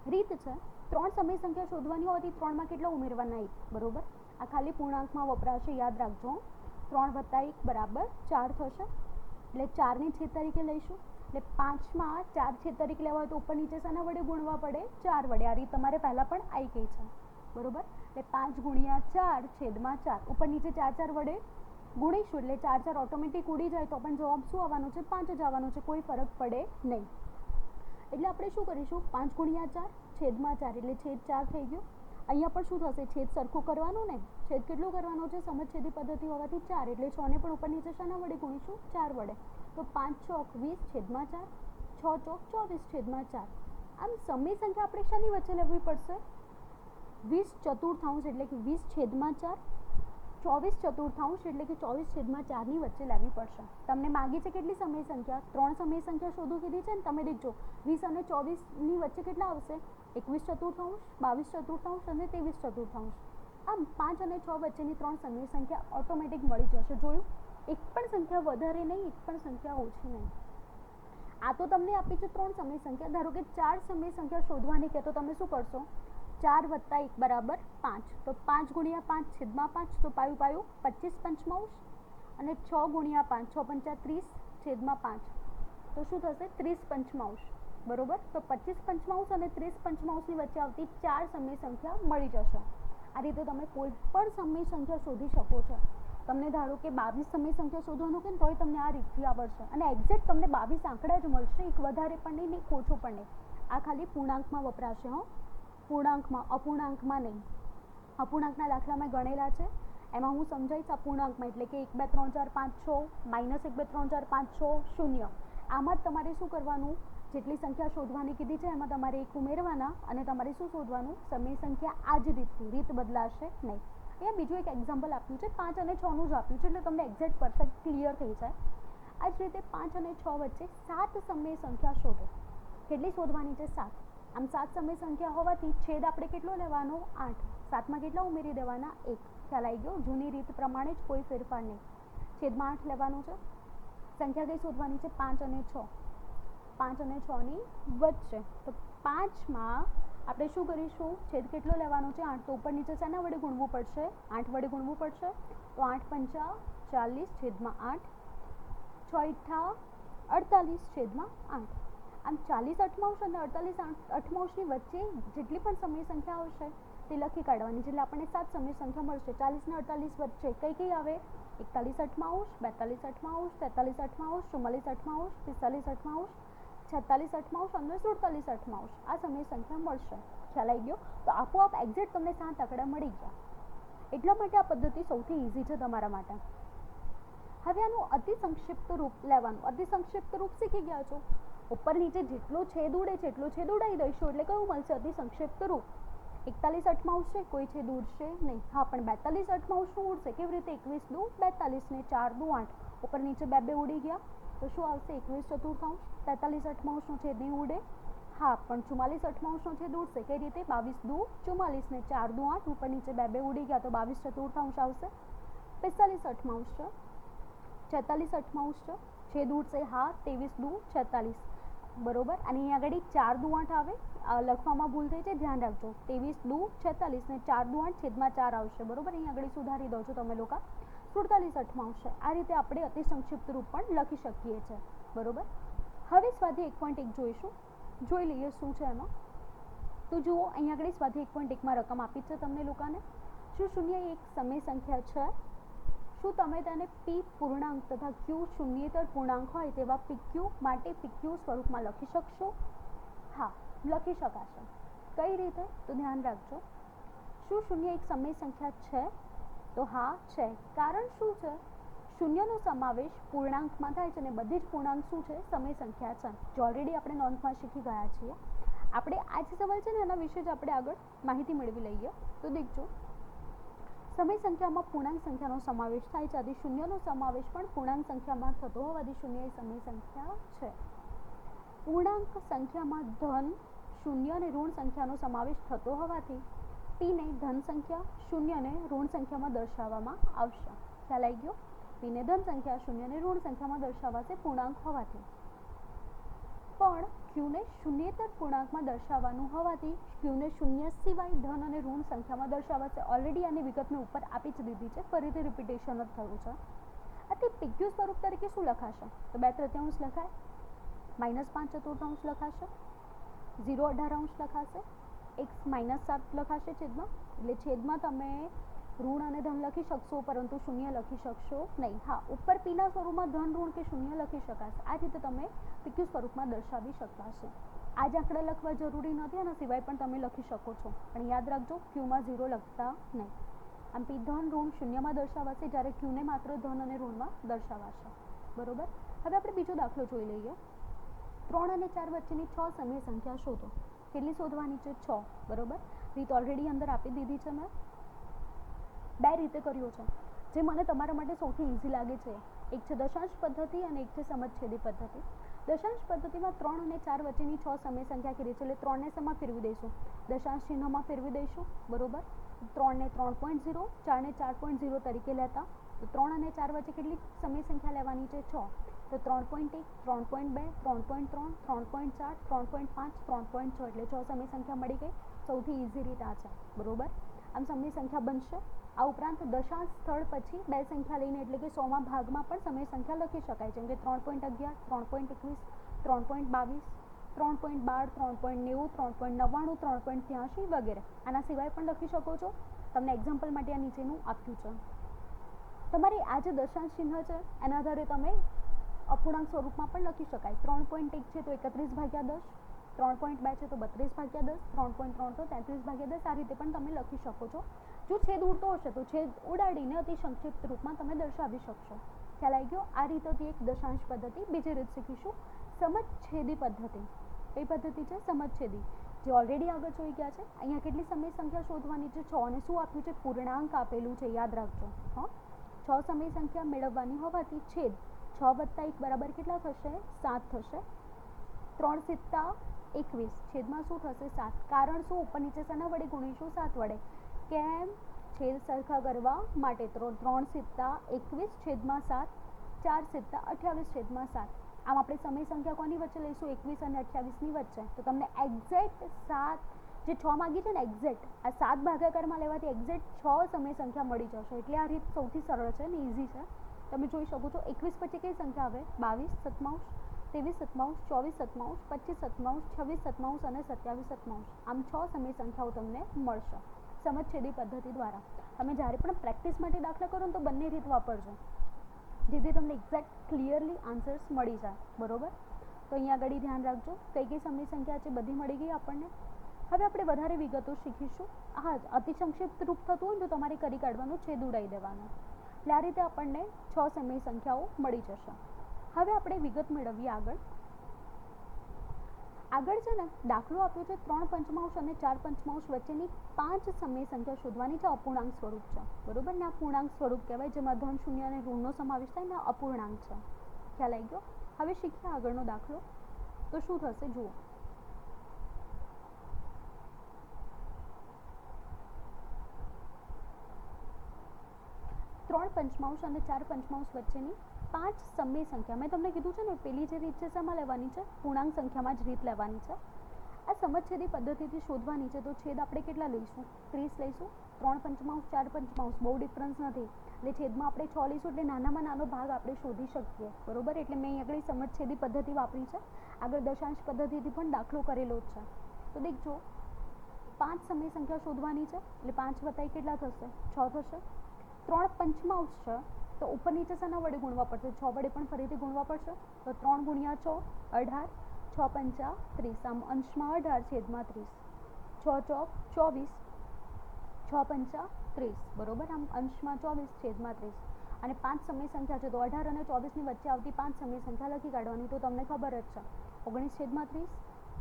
રીત છે, 3 સમય સંખ્યા શોધવાની હોવાથી 3 માં કેટલા ઉમેરવાના? 1, બરોબર. આ ખાલી પૂર્ણાંકમાં વપરાશે, યાદ રાખજો. 3 + 1 = 4 થશે, એટલે 4 ને છેદ તરીકે લઈશું. એટલે 5માં 4 છેદ તરીકે લેવા હોય તો ઉપર નીચે શાના વડે ગુણવા પડે? 4 વડે. આ રીત તમારે પહેલાં પણ આવી ગઈ છે, બરોબર. એટલે 5 ગુણ્યા 4 છેદમાં 4, ઉપર નીચે 4 4 વડે ગુણીશું એટલે 4 4 ઓટોમેટિક ઉડી જાય તો પણ જવાબ શું આવવાનો છે? 5 જ આવવાનો છે, કોઈ ફરક પડે નહીં. એટલે આપણે શું કરીશું? 5 ગુણ્યા 4 છેદમાં 4 એટલે છેદ 4 થઈ ગયો. અહીંયા પણ શું થશે? છેદ સરખું કરવાનું ને, છેદ કેટલું કરવાનો છે? સમછેદી પદ્ધતિ હોવાથી 4 એટલે 6 ને પણ ઉપર નીચે શાના વડે ગુણીશું? 4 વડે. તો 5 ચોક 20 છેદમાં 4, 6 ચોક 24 છેદમાં 4. આમ સમય સંખ્યા આપણે શાની વચ્ચે લેવી પડશે? 20 ચતુર્થાંશ એટલે કે 20 છેદમાં 4, 24 ચતુર્થાંશ એટલે કે 24 છેદમાં 4ની વચ્ચે લાવવી પડશે. તમને માગી છે કેટલી સમય સંખ્યા? 3 સમય સંખ્યા શોધો કીધી છે ને. તમે દેખજો 20 અને 24ની વચ્ચે કેટલા આવશે? 21 ચતુર્થાંશ, 22 ચતુર્થાંશ અને 23 ચતુર્થાંશ. આમ 5 અને 6 વચ્ચેની 3 સમય સંખ્યા ઓટોમેટિક મળી જશે. જોયું? એક પણ સંખ્યા વધારે નહીં, એક પણ સંખ્યા ઓછી નહીં. આ તો તમને આપી છે 3 સમય સંખ્યા. ધારો કે 4 સમય સંખ્યા શોધવાની કહે તો તમે શું કરશો? 4 + 1 બરાબર 5. તો 5 ગુણ્યા 5 છેદમાં 5, તો પાયું પાયું 25 પંચમાંશ, અને 6 ગુણ્યા 5 6 પંચા 30 છેદમાં 5, તો શું થશે? 30 પંચમાંશ, બરોબર. તો 25 પંચમાંશ અને 30 પંચમાંશની વચ્ચે આવતી 4 સમય સંખ્યા મળી જશે. આ રીતે તમે કોઈ પણ સમય સંખ્યા શોધી શકો છો. તમને ધારો કે 22 સમય સંખ્યા શોધવાનું કે તોય તમને આ રીતથી આવડશે, અને એક્ઝેક્ટ તમને 22 આંકડા જ મળશે, એક વધારે પણ નહીં ને ઓછો પણ નહીં. આ ખાલી પૂર્ણાંકમાં વપરાશે હો, પૂર્ણાંકમાં, અપૂર્ણાંકમાં નહીં. અપૂર્ણાંકના દાખલા મેં ગણેલા છે, એમાં હું સમજાવીશ. અપૂર્ણાંકમાં એટલે કે 1 2 3 4 5 6 -1 2 3 4 5 6 0. આમાં જ તમારે શું કરવાનું? જેટલી સંખ્યા શોધવાની કીધી છે એમાં તમારે 1 ઉમેરવાના, અને તમારે શું શોધવાનું? સમય સંખ્યા આ જ રીતથી, રીત બદલાશે નહીં. અહીંયા બીજું એક એક્ઝામ્પલ આપ્યું છે, 5 અને 6નું જ આપ્યું છે, એટલે તમને એક્ઝેક્ટ પરફેક્ટ ક્લિયર થઈ જાય. આ જ રીતે 5 અને 6 વચ્ચે 7 સમય સંખ્યા શોધો. કેટલી શોધવાની છે? 7. આમ 7 સમય સંખ્યા હોવાથી છેદ આપણે કેટલો લેવાનો? 8. 7માં કેટલા ઉમેરી દેવાના? 1. ખ્યાલ આવી ગયો? જૂની રીત પ્રમાણે જ, કોઈ ફેરફાર નહીં. છેદમાં 8 લેવાનું છે. સંખ્યા કઈ શોધવાની છે? 5 અને 6. 5 અને 6ની વચ્ચે. તો 5માં આપણે શું કરીશું? છેદ કેટલો લેવાનો છે? 8. તો ઉપર નીચે શેના વડે ગુણવું પડશે? 8 વડે ગુણવું પડશે. તો 8 પંચા 40 છેદમાં 8, 6 અઠ્ઠા 48 છેદમાં 8. આમ 40 અઠમાંશ અને 48 અઠમાંશની વચ્ચે જેટલી પણ સમય સંખ્યા આવશે તે લખી કાઢવાની, એટલે આપણને 7 સમય સંખ્યા મળશે. 40 અને 48 વચ્ચે કઈ કઈ આવે? 41 અઠમાંશ, 42 અઠમાંશ, 43 અઠમાંશ, 44 અઠમાંશ, 45 અઠમાંશ, 46 અઠમાંશ અને 47 અઠમાંશ. આ સમય સંખ્યા મળશે. ખ્યાલ આવી ગયો? તો આપોઆપ એક્ઝેક્ટ તમને 7 આંકડા મળી ગયા. એટલા માટે આ પદ્ધતિ સૌથી ઇઝી છે તમારા માટે. હવે આનું અતિ સંક્ષિપ્ત રૂપ લેવાનું. અતિ સંક્ષિપ્ત રૂપ શીખી ગયા છો? ઉપર નીચે જેટલો છેદ ઉડે છે એટલો છેદ ઉડાવી દઈશું એટલે કયું મળશે? અતિ સંક્ષિપ્ત રૂપ. 41 અઠમાંશ છે, કોઈ છેદ ઉડશે નહીં. હા, પણ 42 અઠમાંશનું ઉડશે. કેવી રીતે? 21 દુ 42 ને 4 દુ 8, ઉપર નીચે બે બે ઉડી ગયા તો શું આવશે? 21 ચતુર્થાંશ. 43 અઠમાંશનો છેદ નહીં ઉડે. હા, પણ 44 અઠમાંશનો છેદ ઉડશે. કઈ રીતે? 22 દુ 44 ને 4 દુ 8, ઉપર નીચે બે બે ઉડી ગયા તો 22 ચતુર્થાંશ આવશે. 45 અઠમાંશ છે, 46 અઠમાંશ છે, છેદ ઉડશે. હા, 23 દુ 46, બરોબર. અને અહીંયા આગળ 4 દુ 8 આવે, લખવામાં ભૂલ થઈ છે, ધ્યાન રાખજો. 23 દુ 46 ને 4 દુ 8 છેદમાં 4 આવશે, બરોબર. અહીંયા આગળ સુધારી દો છો તમે લોકો. 47 અઠમાંશ છે. આ રીતે આપણે અતિ સંક્ષિપ્ત રૂપ પણ લખી શકીએ છીએ, બરોબર. હવે સ્વાધ્યાય 1.1 જોઈશું. જોઈ લઈએ શું છે એમાં. તો જુઓ, અહીંયા આગળ સ્વાધ્યાય 1.1માં રકમ આપી છે તમને લોકોને. શું શૂન્ય એક સમય સંખ્યા છે? શું તમે તેને p પૂર્ણાંક તથા q શૂન્યેતર પૂર્ણાંક હોય તેવા pq માટે pq સ્વરૂપમાં લખી શકશો? હા, લખી શકાશે. કઈ રીતે? તો ધ્યાન રાખજો. શું શૂન્ય એક સમય સંખ્યા છે? તો હા છે. કારણ શું છે? શૂન્યનો સમાવેશ પૂર્ણાંકમાં થાય છે અને બધી જ પૂર્ણાંક શું છે? સમય સંખ્યા છે. જે ઓલરેડી આપણે નોંધમાં શીખી ગયા છીએ. આપણે આ જે સવાલ છે ને એના વિશે જ આપણે આગળ માહિતી મેળવી લઈએ. તો દેખજો, સમય સંખ્યામાં પૂર્ણાંક સંખ્યાનો સમાવેશ થાય છે. આથી શૂન્યનો સમાવેશ પણ પૂર્ણાંક સંખ્યામાં થતો હોવાથી શૂન્ય એ સમય સંખ્યા છે. પૂર્ણાંક સંખ્યામાં ધન, શૂન્ય અને ઋણ સંખ્યાનો સમાવેશ થતો હોવાથી p ને ધન સંખ્યા, શૂન્યને ઋણ સંખ્યામાં દર્શાવવામાં આવશે. ખ્યાલ આવી ગયો? p ને ધન સંખ્યા, શૂન્યને ઋણ સંખ્યામાં દર્શાવાશે પૂર્ણાંક હોવાથી. પણ q ને શૂન્યેતર પૂર્ણાંકમાં દર્શાવવાનું હોવાથી q ને શૂન્ય સિવાય ધન અને ઋણ સંખ્યામાં દર્શાવાશે. ઓલરેડી આની વિગત મેં ઉપર આપી જ દીધી છે, ફરીથી રિપીટેશન જ થયું છે. આથી pq સ્વરૂપ તરીકે શું લખાશે? તો 2/3 લખાય. -5 ચતુર્થાંશ લખાશે, 0 18 અંશ લખાશે, x -7 લખાશે છેદમાં, એટલે છેદમાં તમે ઋણ અને ધન લખી શકશો પરંતુ શૂન્ય લખી શકશો નહીં. હા, ઉપર પીના સ્વરૂપમાં ધન ઋણ કે શૂન્ય લખી શકાશે. આ રીતે તમે પીક્યુ સ્વરૂપમાં દર્શાવી શકશો. આ જ આંકડા લખવા જરૂરી નથી, એના સિવાય પણ તમે લખી શકો છો, પણ યાદ રાખજો ક્યુમાં 0 લખતા નહીં. આમ પી ધન ઋણ શૂન્યમાં દર્શાવાશે, જ્યારે ક્યુને માત્ર ધન અને ઋણમાં દર્શાવાશે. બરોબર. હવે આપણે બીજો દાખલો જોઈ લઈએ. 3 અને 4 વચ્ચેની 6 સમય સંખ્યા શોધો. કેટલી શોધવાની છે? 6. બરોબર. રીત ઓલરેડી અંદર આપી દીધી છે. મેં 2 રીતે કર્યો છે, જે મને તમારા માટે સૌથી ઇઝી લાગે છે. એક છે દશાંશ પદ્ધતિ અને એક છે સમછેદી પદ્ધતિ. દશાંશ પદ્ધતિમાં 3 અને 4 વચ્ચેની 6 સમય સંખ્યા કરી છે, એટલે 3 ને શેમાં ફેરવી દઈશું? દશાંશ ચિહ્નમાં ફેરવી દઈશું. બરોબર. 3 ને 3.0, 4 ને 4.0 તરીકે લેતા, તો 3 અને 4 વચ્ચે કેટલી સમય સંખ્યા લેવાની છે? 6. તો 3.1, 3.2, 3.3, 3.4, 3.5, 3.6 એટલે 6 સમય સંખ્યા મળી ગઈ. સૌથી ઇઝી રીત આ છે. બરોબર. આમ સમય સંખ્યા બનશે. આ ઉપરાંત દશાંશ સ્થળ પછી 2 સંખ્યા લઈને, એટલે કે 100મા ભાગમાં પણ સમય સંખ્યા લખી શકાય, જેમ કે 3.11, 3.21, 3.22, 3.12, 3.90, 3.99, 3.83 વગેરે. આના સિવાય પણ લખી શકો છો. તમને એક્ઝામ્પલ માટે આ નીચેનું આપ્યું છે. તમારી આ જે દશાંશ ચિહ્ન છે એના આધારે તમે અપૂર્ણાંક સ્વરૂપમાં પણ લખી શકાય. 3.1 છે તો 31/10, 3.2 છે તો 32/10, 3.3 તો 33/10. આ રીતે પણ તમે લખી શકો છો. જો છેદ ઉડતો હશે તો છેદ ઉડાડીને અતિ સંક્ષિપ્ત રૂપમાં તમે દર્શાવી શકશો. ખ્યાલ આવી ગયો? આ રીત હતી એક દશાંશ પદ્ધતિ. બીજી રીત શીખીશું સમછેદી પદ્ધતિ. કઈ પદ્ધતિ છે? સમછેદી, જે ઓલરેડી આગળ જોઈ ગયા છે. અહીંયા કેટલી સમય સંખ્યા શોધવાની છે? 6. અને શું આપ્યું છે? પૂર્ણાંક આપેલું છે, યાદ રાખજો. હા, 6 સમય સંખ્યા મેળવવાની હોવાથી છેદ 6 + 1 બરાબર કેટલા થશે? 7 થશે. 3 × 21 છેદમાં શું થશે? 7. કારણ શું? ઉપર નીચે શેના વડે ગુણીશું? 7 વડે. કેમ? છેદ સરખા કરવા માટે. 3 × 21 છેદમાં 7, 4 × 28 છેદમાં 7. આમ આપણે સમય સંખ્યા કોની વચ્ચે લઈશું? 21 અને 28ની વચ્ચે. તો તમને એક્ઝેક્ટ 7 જે 6 માંગી છે ને, એક્ઝેક્ટ આ 7 ભાગાકારમાં લેવાથી એક્ઝેક્ટ 6 સમય સંખ્યા મળી જશે. એટલે આ રીત સૌથી સરળ છે ને ઇઝી છે. તમે જોઈ શકો છો 21 પછી કઈ સંખ્યા આવે? 22 સત્માંશ, 23 સત્માંશ, 24 સત્માંશ, 25 સત્માંશ, 26 સત્માંશ અને 27 સત્માંશ. આમ 6 સમય સંખ્યાઓ તમને મળશે સમછેદી પદ્ધતિ દ્વારા. તમે જ્યારે પણ પ્રેક્ટિસ માટે દાખલા કરો ને તો બંને રીત વાપરજો, જેથી તમને એક્ઝેક્ટ ક્લિયરલી આન્સર્સ મળી જાય. બરોબર. તો અહીંયા આગળ ધ્યાન રાખજો. કઈ કઈ સમય સંખ્યા છે બધી મળી ગઈ આપણને. હવે આપણે વધારે વિગતો શીખીશું. હા, અતિ સંક્ષિપ્ત રૂપ થતું હોય તો તમારે કરી કાઢવાનું, છેદ ઉડાવી દેવાનું. એટલે આ રીતે આપણને 6 સમય સંખ્યાઓ મળી જશે. હવે આપણે વિગત મેળવીએ આગળ. આગળ છે ને દાખલો આપ્યો છે 3 પંચમાંશ અને 4 પંચમાંશ વચ્ચેની 5 સમય સંખ્યા શોધવાની છે. અપૂર્ણાંક સ્વરૂપ છે. બરોબર ને? આ પૂર્ણાંક સ્વરૂપ કહેવાય, જેમાં ધન, શૂન્ય અને ઋણનો સમાવેશ થાય ને, અપૂર્ણાંક છે. ખ્યાલ આવી ગયો? હવે શીખીએ આગળનો દાખલો. તો શું થશે જુઓ. 3 પંચમાંશ અને 4 પંચમાંશ વચ્ચેની 5 સમય સંખ્યા. મેં તમને કીધું છે ને, પેલી જે રીત છે શેમાં લેવાની છે? પૂર્ણાંક સંખ્યામાં જ રીત લેવાની છે. આ સમછેદી પદ્ધતિથી શોધવાની છે. તો છેદ આપણે કેટલા લઈશું? 30 લઈશું. 3 પંચમાંશ, 4 પંચમાંશ બહુ ડિફરન્સ નથી, એટલે છેદમાં આપણે 6 લઈશું, એટલે નાનામાં નાનો ભાગ આપણે શોધી શકીએ. બરોબર. એટલે મેં અહીં આગળ સમછેદી પદ્ધતિ વાપરી છે. આગળ દશાંશ પદ્ધતિથી પણ દાખલો કરેલો જ છે. તો દેખજો 5 સમય સંખ્યા શોધવાની છે, એટલે 5 વત્તા કેટલા થશે? 6 થશે. 3 પંચમાંશ છે તો ઉપર નીચે શાના વડે ગુણવા પડશે? 6 વડે પણ ફરીથી ગુણવા પડશે. તો 3 × 6 18, 6 પંચા 30. આમ અંશમાં 18 છેદમાં 30. 6 ચોક 24, 6 પંચા 30. બરોબર. આમ અંશમાં 24 છેદમાં 30. અને 5 સમય સંખ્યા છે તો 18 અને 24ની વચ્ચે આવતી 5 સમય સંખ્યા લખી કાઢવાની. તો તમને ખબર જ છે 19 છેદમાં 30,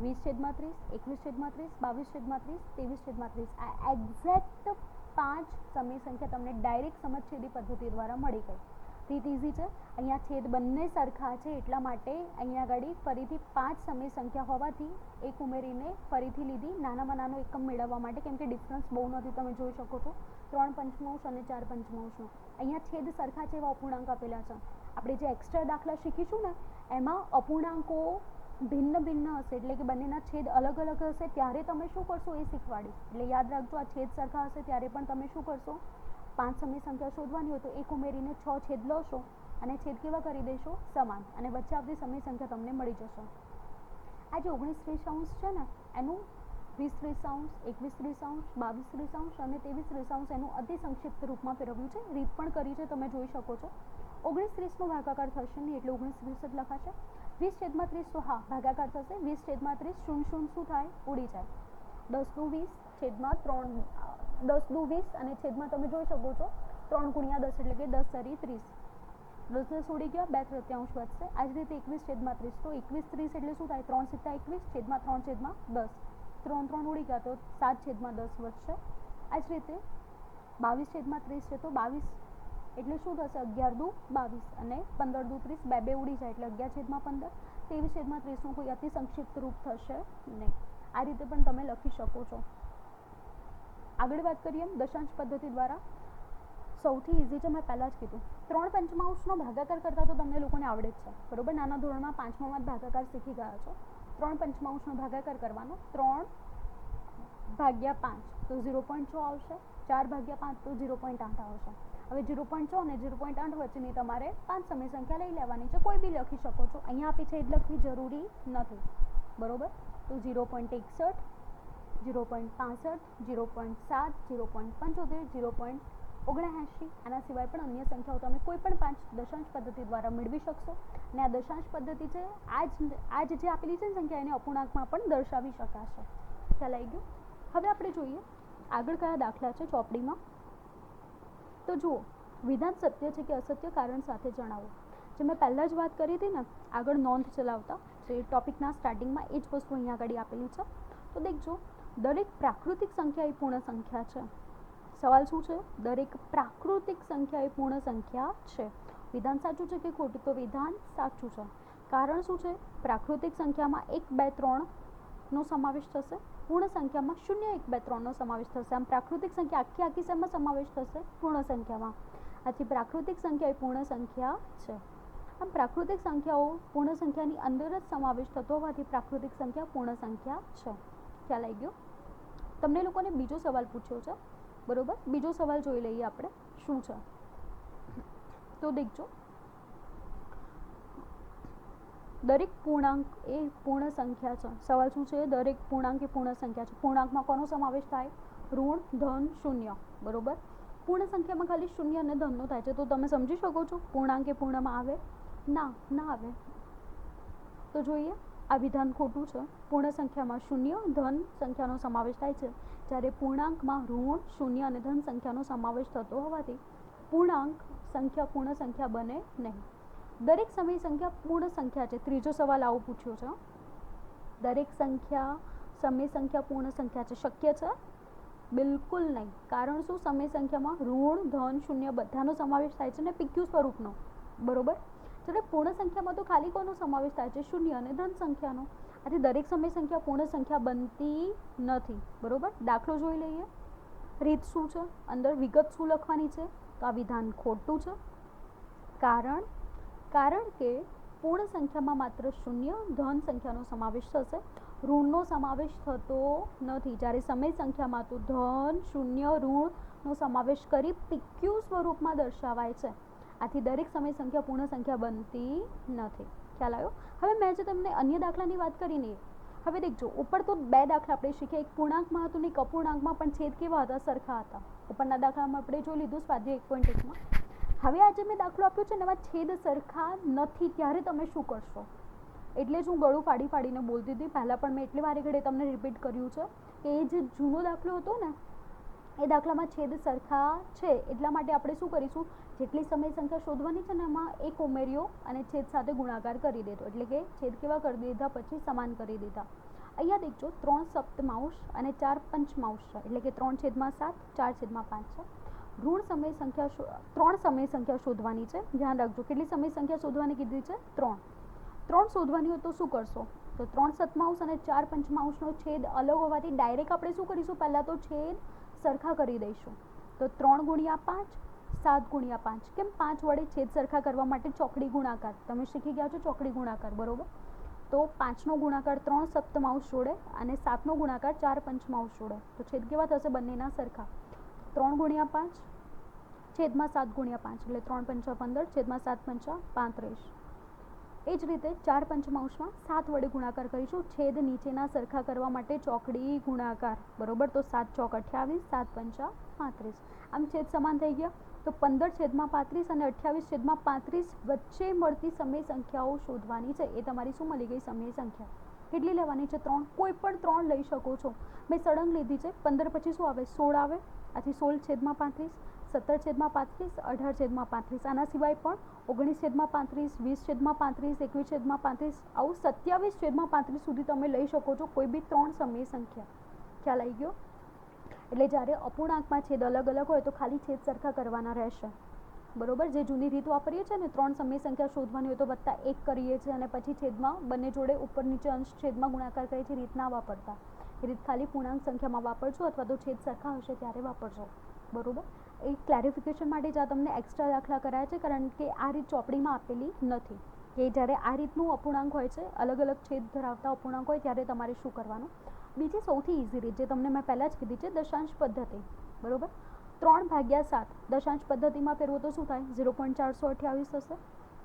20 છેદમાં 30, 21 છેદમાં 30, 22 છેદમાં 30, 23 છેદમાં 30. આ એક્ઝેક્ટ 5 સમય સંખ્યા તમને ડાયરેક્ટ સમછેદી પદ્ધતિ દ્વારા મળી ગઈ. રીત ઇઝી છે. અહીંયા છેદ બંને સરખા છે એટલા માટે અહીંયા આગળ ફરીથી 5 સમય સંખ્યા હોવાથી એક ઉમેરીને ફરીથી લીધી, નાનામાં નાનો એકમ મેળવવા માટે, કેમ કે ડિફરન્સ બહુ નથી. તમે જોઈ શકો છો 3 પંચમાંશ અને 4 પંચમાંશનો. અહીંયા છેદ સરખા છે એવા અપૂર્ણાંક આપેલા છે. આપણે જે એક્સ્ટ્રા દાખલા શીખીશું ને એમાં અપૂર્ણાંકો ભિન્ન ભિન્ન હશે, એટલે કે બંનેના છેદ અલગ અલગ હશે, ત્યારે તમે શું કરશો એ શીખવાડીશ. એટલે યાદ રાખજો, આ છેદ સરખા હશે ત્યારે પણ તમે શું કરશો? 5 સમય સંખ્યા શોધવાની હોય તો એક ઉમેરીને 6 છેદ લોશો અને છેદ કેવા કરી દેશો? સમાન. અને વચ્ચે આવતી સમય સંખ્યા તમને મળી જશે. આ જે 19 છે ને એનું 20 21 22 અને 23 એનું અતિ સંક્ષિપ્ત રૂપમાં ફેરવ્યું છે. રીત પણ કરી છે, તમે જોઈ શકો છો. 19 નો ભાગાકાર થશે નહીં એટલે 19 જ લખાશે. 20/30 તો હા ભાગાકાર થશે. 20/30 શૂન્ય શું થાય, ઉડી જાય. 10 × 20 10 દુ 20 અને છેદમાં તમે જોઈ શકો છો 3 × 10 એટલે કે 10 × 30. 10 ઉડી ગયા, 2 તૃતીયાંશ વધશે. આ જ રીતે 21/30 તો 21/30 એટલે શું થાય, 3 × 21 છેદમાં 3/10. 3 ઉડી ગયા તો 7/10 વધશે. આ જ રીતે 22/30 છે તો 22 એટલે શું થશે, 11 દુ 22 અને 15 દુ 30, 2 ઉડી જાય એટલે 11/15. 23/30 નું કોઈ અતિ સંક્ષિપ્ત રૂપ થશે નહીં. આ રીતે પણ તમે લખી શકો છો. આગળ વાત કરીએ દશાંશ પદ્ધતિ દ્વારા. સૌથી ઇઝી છે, મેં પહેલાં જ કીધું. 3 પંચમાંશનો ભાગાકાર કરતા તો તમને લોકોને આવડે જ છે, બરોબર. નાના ધોરણમાં 5માં ભાગાકાર શીખી ગયા છો. 3 પંચમાંશનો ભાગાકાર કરવાનો. 3/5 તો 0.6 આવશે. 4/5 તો 0.8 આવશે. હવે 0.6 અને 0.8 વચ્ચેની તમારે 5 સમય સંખ્યા લઈ લેવાની છે. કોઈ બી લખી શકો છો, અહીંયા આપી છે એ લખવી જરૂરી નથી, બરોબર. તો 0.61, 0.65, 0.7, 0.75, 0.79. આના સિવાય પણ અન્ય સંખ્યાઓ તમે કોઈ પણ 5 દશાંશ પદ્ધતિ દ્વારા મેળવી શકશો. અને આ દશાંશ પદ્ધતિ છે, આજ જે આપેલી છે સંખ્યા એને અપૂર્ણાંકમાં પણ દર્શાવી શકાશે. ખ્યાલ આવી ગયો. હવે આપણે જોઈએ આગળ કયા દાખલા છે ચોપડીમાં. તો જુઓ, વિધાન સત્ય છે કે અસત્ય, કારણ સાથે જણાવો. જે મેં પહેલાં જ વાત કરી હતી ને આગળ નોંધ ચલાવતા, જે ટોપિકના સ્ટાર્ટિંગમાં એ જ વસ્તુ અહીંયા આગળ આપેલી છે. તો દેખજો, દરેક પ્રાકૃતિક સંખ્યા એ પૂર્ણ સંખ્યા છે. સવાલ શું છે, દરેક પ્રાકૃતિક સંખ્યા એ પૂર્ણ સંખ્યા છે. વિધાન સાચું છે કે ખોટું, તો વિધાન સાચું છે. કારણ શું છે, પ્રાકૃતિક સંખ્યામાં 1 2 3 નો સમાવેશ થશે. પૂર્ણ સંખ્યામાં 0 1 2 3 નો સમાવેશ થશે. આમ પ્રાકૃતિક સંખ્યા આખી શેમાં સમાવેશ થશે, પૂર્ણ સંખ્યામાં. આથી પ્રાકૃતિક સંખ્યા એ પૂર્ણ સંખ્યા છે. આમ પ્રાકૃતિક સંખ્યાઓ પૂર્ણ સંખ્યાની અંદર જ સમાવેશ થતો હોવાથી પ્રાકૃતિક સંખ્યા પૂર્ણ સંખ્યા છે. ખ્યાલ આવી ગયો. તમને લોકોને બીજો સવાલ પૂછ્યો છે, બરોબર. બીજો સવાલ જોઈ લઈએ આપણે શું છે. તો દેખજો, દરેક પૂર્ણાંક એ પૂર્ણ સંખ્યા છે. સવાલ શું છે, દરેક પૂર્ણાંક એ પૂર્ણ સંખ્યા છે. પૂર્ણાંકમાં કોનો સમાવેશ થાય, ઋણ, ધન, શૂન્ય, બરોબર. પૂર્ણ સંખ્યામાં ખાલી શૂન્ય અને ધનનો થાય છે. તો તમે સમજી શકો છો પૂર્ણાંક એ પૂર્ણમાં આવે, ના આવે. તો જોઈએ, આ વિધાન ખોટું છે. પૂર્ણ સંખ્યામાં શૂન્ય ધન સંખ્યાનો સમાવેશ થાય છે, જ્યારે પૂર્ણાંકમાં ઋણ, શૂન્ય અને ધન સંખ્યાનો સમાવેશ થતો હોવાથી પૂર્ણાંક સંખ્યા પૂર્ણ સંખ્યા બને નહીં. દરેક સમય સંખ્યા પૂર્ણ સંખ્યા છે. ત્રીજો સવાલ આવો પૂછ્યો છે, દરેક સમય સંખ્યા પૂર્ણ સંખ્યા છે. શક્ય છે? બિલકુલ નહીં. કારણ શું, સમય સંખ્યામાં ઋણ, ધન, શૂન્ય બધાનો સમાવેશ થાય છે ને PQ સ્વરૂપનો, બરોબર. જ્યારે પૂર્ણ સંખ્યામાં તો ખાલી કોનો સમાવેશ થાય છે, શૂન્ય અને ધન સંખ્યાનો. આથી દરેક સમય સંખ્યા પૂર્ણ સંખ્યા બનતી નથી, બરોબર. દાખલો જોઈ લઈએ. રીત શું છે, અંદર વિગત શું લખવાની છે. તો આ વિધાન ખોટું છે. કારણ કે પૂર્ણ સંખ્યામાં માત્ર શૂન્ય ધન સંખ્યાનો સમાવેશ થશે, ઋણનો સમાવેશ થતો નથી. જ્યારે સમય સંખ્યામાં તો ધન, શૂન્ય, ઋણનો સમાવેશ કરી PQ સ્વરૂપમાં દર્શાવાય છે. આથી દરેક સમય સંખ્યા પૂર્ણ સંખ્યા બનતી નથી. ખ્યાલ આવ્યો. હવે મેં જે તમને અન્ય દાખલાની વાત કરી ને, હવે દેખજો, ઉપર તો 2 દાખલા આપણે શીખ્યા. એક પૂર્ણાંકમાં હતું ને એક અપૂર્ણાંકમાં, પણ છેદ કેવા હતા, સરખા હતા. ઉપરના દાખલામાં આપણે જોઈ લીધું સ્વાધ્યાય 1.1માં. હવે આજે મેં દાખલો આપ્યો છે ને એમાં છેદ સરખા નથી, ત્યારે તમે શું કરશો. એટલે જ હું ગળું ફાડીને બોલતી હતી પહેલાં, પણ મેં એટલી વારે ઘડે તમને રિપીટ કર્યું છે કે એ જે જૂનો દાખલો હતો ને એ દાખલામાં છેદ સરખા છે. એટલા માટે આપણે શું કરીશું, જેટલી સમય સંખ્યા શોધવાની છે ને એમાં 1 ઉમેર્યો અને છેદ સાથે ગુણાકાર કરી દીધો. એટલે કે છેદ કેવા કરી દીધા, પછી સમાન કરી દીધા. અહીંયા દેખજો, 3 સપ્તમાંશ અને 4 પંચમાંશ છે. એટલે કે 3/7, 4/5 છે. ઋણ સમય સંખ્યા 3 સમય સંખ્યા શોધવાની છે. ધ્યાન રાખજો, કેટલી સમય સંખ્યા શોધવાની કીધી છે, 3 શોધવાની હોય તો શું કરશો, તો 3 સપ્તમાંશ અને 4 પંચમાંશનો છેદ અલગ હોવાથી ડાયરેક્ટ આપણે શું કરીશું, પહેલાં તો છેદ સરખા કરી દઈશું. તો 3 × 5, 7 × 5. કેમ, 5 વડે છેદ સરખા કરવા માટે ચોકડી ગુણાકાર તમે શીખી ગયા છો, ચોકડી ગુણાકાર, બરોબર. તો 5નો ગુણાકાર 3 સપ્તમાંશ જોડે અને 7નો ગુણાકાર 4 પંચમાંશ જોડે. તો છેદ કેવા થશે, બંનેના સરખા. 3 × 5 છેદમાં 7 × 5 એટલે 3 × 5 15 છેદમાં 7 × 5 35. એ જ રીતે 4 પંચમાંશમાં 7 વડે ગુણાકાર કરીશું. છેદ નીચેના સરખા કરવા માટે ચોકડી ગુણાકાર, બરોબર. તો 7 ચોક 28, 7 પંચા 35. આમ છેદ સમાન થઈ ગયા. તો 15/35 અને 28/35 વચ્ચે મળતી સમય સંખ્યાઓ શોધવાની છે. એ તમારી શું મળી ગઈ? સમય સંખ્યા. કેટલી લેવાની છે? 3. કોઈ પણ 3 લઈ શકો છો. મેં સળંગ લીધી છે. 15 પછી શું આવે? 16 આવે. આથી 16/35, 17/35, 18/35. આના સિવાય પણ 19/35, 20/35, 21/35, આવું 27/35 સુધી તમે લઈ શકો છો. કોઈ બી 3 સમય સંખ્યા. ખ્યાલ આવી ગયો? એટલે જ્યારે અપૂર્ણાંકમાં છેદ અલગ અલગ હોય તો ખાલી છેદ સરખા કરવાના રહેશે, બરોબર. જે જૂની રીત વાપરીએ છીએ ને, 3 સમય સંખ્યા શોધવાની હોય તો +1 કરીએ છીએ અને પછી છેદમાં બંને જોડે ઉપર નીચે અંશ છેદમાં ગુણાકાર કરીએ છીએ. રીત ના વાપરતા. એ રીત ખાલી પૂર્ણાંક સંખ્યામાં વાપરજો અથવા તો છેદ સરખા હશે ત્યારે વાપરજો, બરોબર. એ ક્લેરિફિકેશન માટે જ આ તમને એક્સ્ટ્રા દાખલા કરાયા છે, કારણ કે આ રીત ચોપડીમાં આપેલી નથી. કે જ્યારે આ રીતનું અપૂર્ણાંક હોય છે, અલગ અલગ છેદ ધરાવતા અપૂર્ણાંક હોય ત્યારે તમારે શું કરવાનું. બીજી સૌથી ઇઝી રીત જે તમને મેં પહેલાં જ કીધી છે, દશાંશ પદ્ધતિ, બરોબર. 3/7 દશાંશ પદ્ધતિમાં ફેરવો તો શું થાય? 0.428 થશે.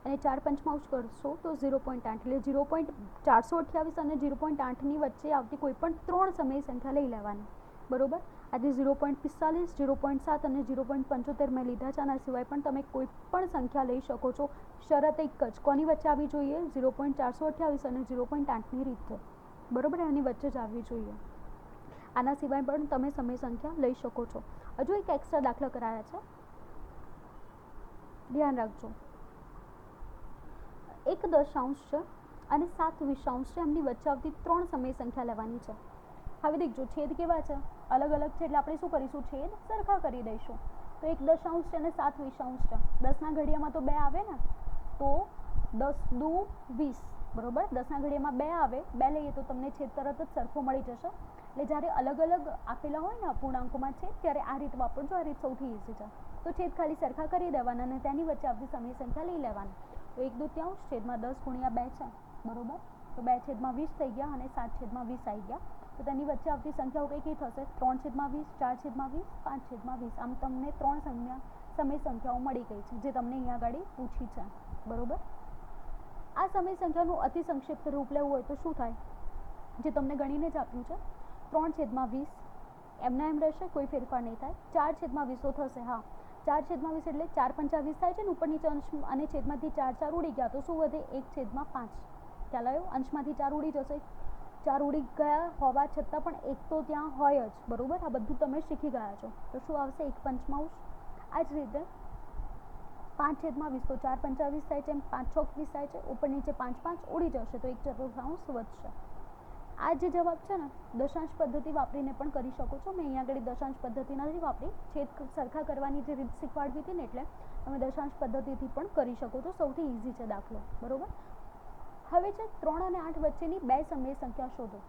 અને 4 પંચમાંશ કરશો તો 0.8. એટલે 0.428 અને 0.8ની વચ્ચે આવતી કોઈ પણ 3 સમય સંખ્યા લઈ લેવાની, બરોબર. આજે 0.45, 0.7 અને 0.75 મેં લીધા છે. આના સિવાય પણ તમે કોઈ પણ સંખ્યા લઈ શકો છો. શરત એક જ, કોની વચ્ચે આવવી જોઈએ? 0.428 અને 0.8ની રીત છે, બરોબર. એની વચ્ચે જ આવવી જોઈએ. આના સિવાય પણ તમે સમય સંખ્યા લઈ શકો છો. હજુ એક એક્સ્ટ્રા દાખલા કરાયા છે, ધ્યાન રાખજો. 1 દશાંશ છે અને 7 વિષાંશ છે. એમની વચ્ચે આવતી 3 સમય સંખ્યા લેવાની છે. હવે દેખજો, છેદ કેવા છે? અલગ અલગ છે. એટલે આપણે શું કરીશું? છેદ સરખા કરી દઈશું. તો 1 દશાંશ છે અને 7 વિષાંશ છે. 10ના ઘડિયામાં તો 2 આવે ને, તો 10 દુ 20, બરોબર. 10ના ઘડિયામાં 2 આવે. 2 લઈએ તો તમને છેદ તરત જ સરખો મળી જશે. એટલે જ્યારે અલગ અલગ આપેલા હોય ને અપૂર્ણાંકોમાં છેદ, ત્યારે આ રીત વાપરજો. આ રીત સૌથી ઇઝી છે. તો છેદ ખાલી સરખા કરી દેવાના અને તેની વચ્ચે આવતી સમય સંખ્યા લઈ લેવાની. તો 1/2 છેદમાં 10 ગુણ્યા 2 છે, બરોબર. તો 2/20 થઈ ગયા અને 7/20 આવી ગયા. તો તેની વચ્ચે આવતી સંખ્યાઓ કઈ કઈ થશે? 3/20, 4/20, 5/20. આમ તમને 3 સમય સંખ્યાઓ મળી ગઈ છે, જે તમને અહીંયા આગળ પૂછી છે, બરોબર. આ સમય સંખ્યાનું અતિ સંક્ષિપ્ત રૂપ લેવું હોય તો શું થાય? જે તમને ગણીને જ આપ્યું છે, 3/20 એમના એમ રહેશે, કોઈ ફેરફાર નહીં થાય. 4/20 થશે. હા, 4/20 એટલે 4 પંચા 20 થાય છે ને, ઉપર નીચે અંશ અને છેદમાંથી 4 ઉડી ગયા તો શું વધે? 1/5. ખ્યાલ આવ્યો? અંશમાંથી 4 ઉડી જશે. 4 ઉડી ગયા હોવા છતાં પણ 1 તો ત્યાં હોય જ, બરોબર. આ બધું તમે શીખી ગયા છો. તો શું આવશે? 1 પંચમાંશ. આ જ રીતે 5/20 તો 4 પંચા 20 થાય છે, એમ 5 ચોક 20 થાય છે. ઉપર નીચે 5 ઉડી જશે તો 1/4 વધશે. આ જે જવાબ છે ને, દશાંશ પદ્ધતિ વાપરીને પણ કરી શકો છો. મેં અહીંયા આગળ દશાંશ પદ્ધતિ નથી વાપરી, છેદ સરખા કરવાની જે રીત શીખવાડવી હતી ને, એટલે તમે દશાંશ પદ્ધતિથી પણ કરી શકો છો. સૌથી ઇઝી છે દાખલો, બરોબર. હવે છે 3 અને 8 વચ્ચેની 2 સમય સંખ્યા શોધો.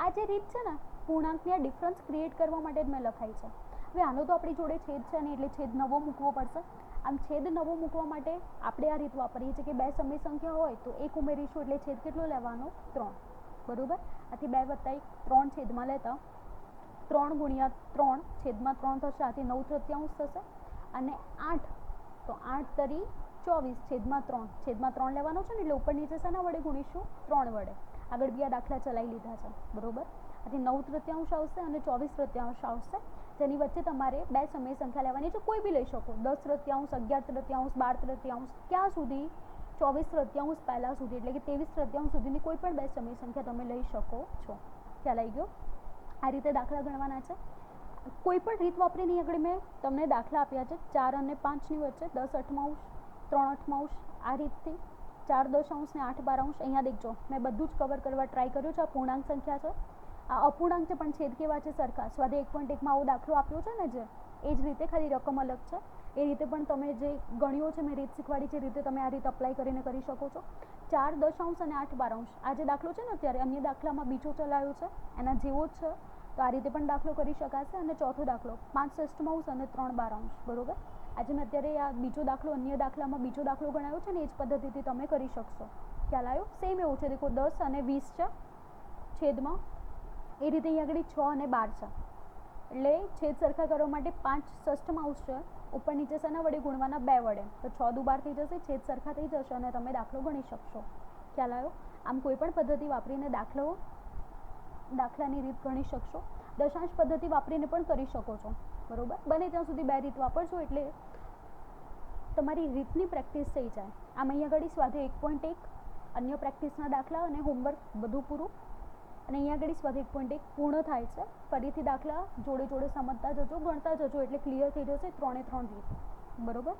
આ જે રીત છે ને, પૂર્ણાંકની આ ડિફરન્સ ક્રિએટ કરવા માટે જ મેં લખાઈ છે. હવે આનો તો આપણી જોડે છેદ છે ને, એટલે છેદ નવો મૂકવો પડશે. આમ છેદ નવો મૂકવા માટે આપણે આ રીત વાપરીએ છીએ કે 2 સમય સંખ્યા હોય તો 1 ઉમેરીશું, એટલે છેદ કેટલો લેવાનો? 3, બરોબર. આથી 2 + 1 3 છેદમાં લેતા 3 ગુણ્યા 3 છેદમાં 3 થશે. આથી 9/3 થશે. અને 8 તો 8 તરી 24 છેદમાં 3 લેવાનો છે ને, એટલે ઉપર નીચે શાના વડે ગુણીશું? 3 વડે. આગળ બીજા દાખલા ચલાવી લીધા છે, બરોબર. આથી 9/3 આવશે અને 24/3 આવશે. જેની વચ્ચે તમારે 2 સમય સંખ્યા લેવાની છે. કોઈ બી લઈ શકો. 10/3, 11/3, 12/3, ક્યાં સુધી? 24/3 પહેલા સુધી, એટલે કે 23/3 સુધીની કોઈ પણ 2 સમય સંખ્યા તમે લઈ શકો છો. ખ્યાલ આવી ગયો? આ રીતે દાખલા ગણવાના છે. કોઈ પણ રીત વાપરીને આગળ મેં તમને દાખલા આપ્યા છે. 4 અને 5ની વચ્ચે 10/8, 3/8 આ રીતથી, 4 દશાંશ ને 8 બારાંશ. અહીંયા દેખજો, મેં બધું જ કવર કરવા ટ્રાય કર્યું છે. આ પૂર્ણાંક સંખ્યા છે, આ અપૂર્ણાંક છે, પણ છેદ કેવા છે? સરખા. સ્વાધ્યાય 1.1માં આવો દાખલો આપ્યો છે ને, જે એ જ રીતે, ખાલી રકમ અલગ છે. એ રીતે પણ તમે જે ગણ્યો છે, મેં રીત શીખવાડી છે, રીતે તમે આ રીતે અપ્લાય કરીને કરી શકો છો. 4 દશાંશ અને 8 બારાંશ આ જે દાખલો છે ને, અત્યારે અન્ય દાખલામાં બીજો ચલાવ્યો છે, એના જેવો જ છે. તો આ રીતે પણ દાખલો કરી શકાશે. અને ચોથો દાખલો 5 ષષ્ઠમાંશ અને 3 બારાંશ, બરોબર. આજે મેં અત્યારે આ બીજો દાખલો, અન્ય દાખલામાં બીજો દાખલો ગણાવ્યો છે ને, એ જ પદ્ધતિથી તમે કરી શકશો. ખ્યાલ આવ્યો? સેમ એવું છે. દેખો 10 અને 20 છે છેદમાં. એ રીતે અહીંયા આગળ 6 અને 12 છે. એટલે છેદ સરખા કરવા માટે 5 ષષ્ઠમાંશ છે ઉપર નીચે શેના વડે ગુણવાના? 2 વડે. તો 6 દુ 12 થઈ જશે, છેદ સરખા થઈ જશે અને તમે દાખલો ગણી શકશો. ખ્યાલ આવ્યો? આમ કોઈ પણ પદ્ધતિ વાપરીને દાખલાની રીત ગણી શકશો. દશાંશ પદ્ધતિ વાપરીને પણ કરી શકો છો. બરોબર? બને ત્યાં સુધી 2 રીત વાપરશો એટલે તમારી રીતની પ્રેક્ટિસ થઈ જાય. આમ અહીંયા આગળ સ્વાધ્યાય 1.1 અન્ય પ્રેક્ટિસના દાખલા અને હોમવર્ક બધું પૂરું, અને અહીંયા આગળ સ્વાધ્યાય 1.1 પૂર્ણ થાય છે. ફરીથી દાખલા જોડે જોડે સમજતા જજો, ગણતા જજો એટલે ક્લિયર થઈ જશે 3 રીત. બરોબર?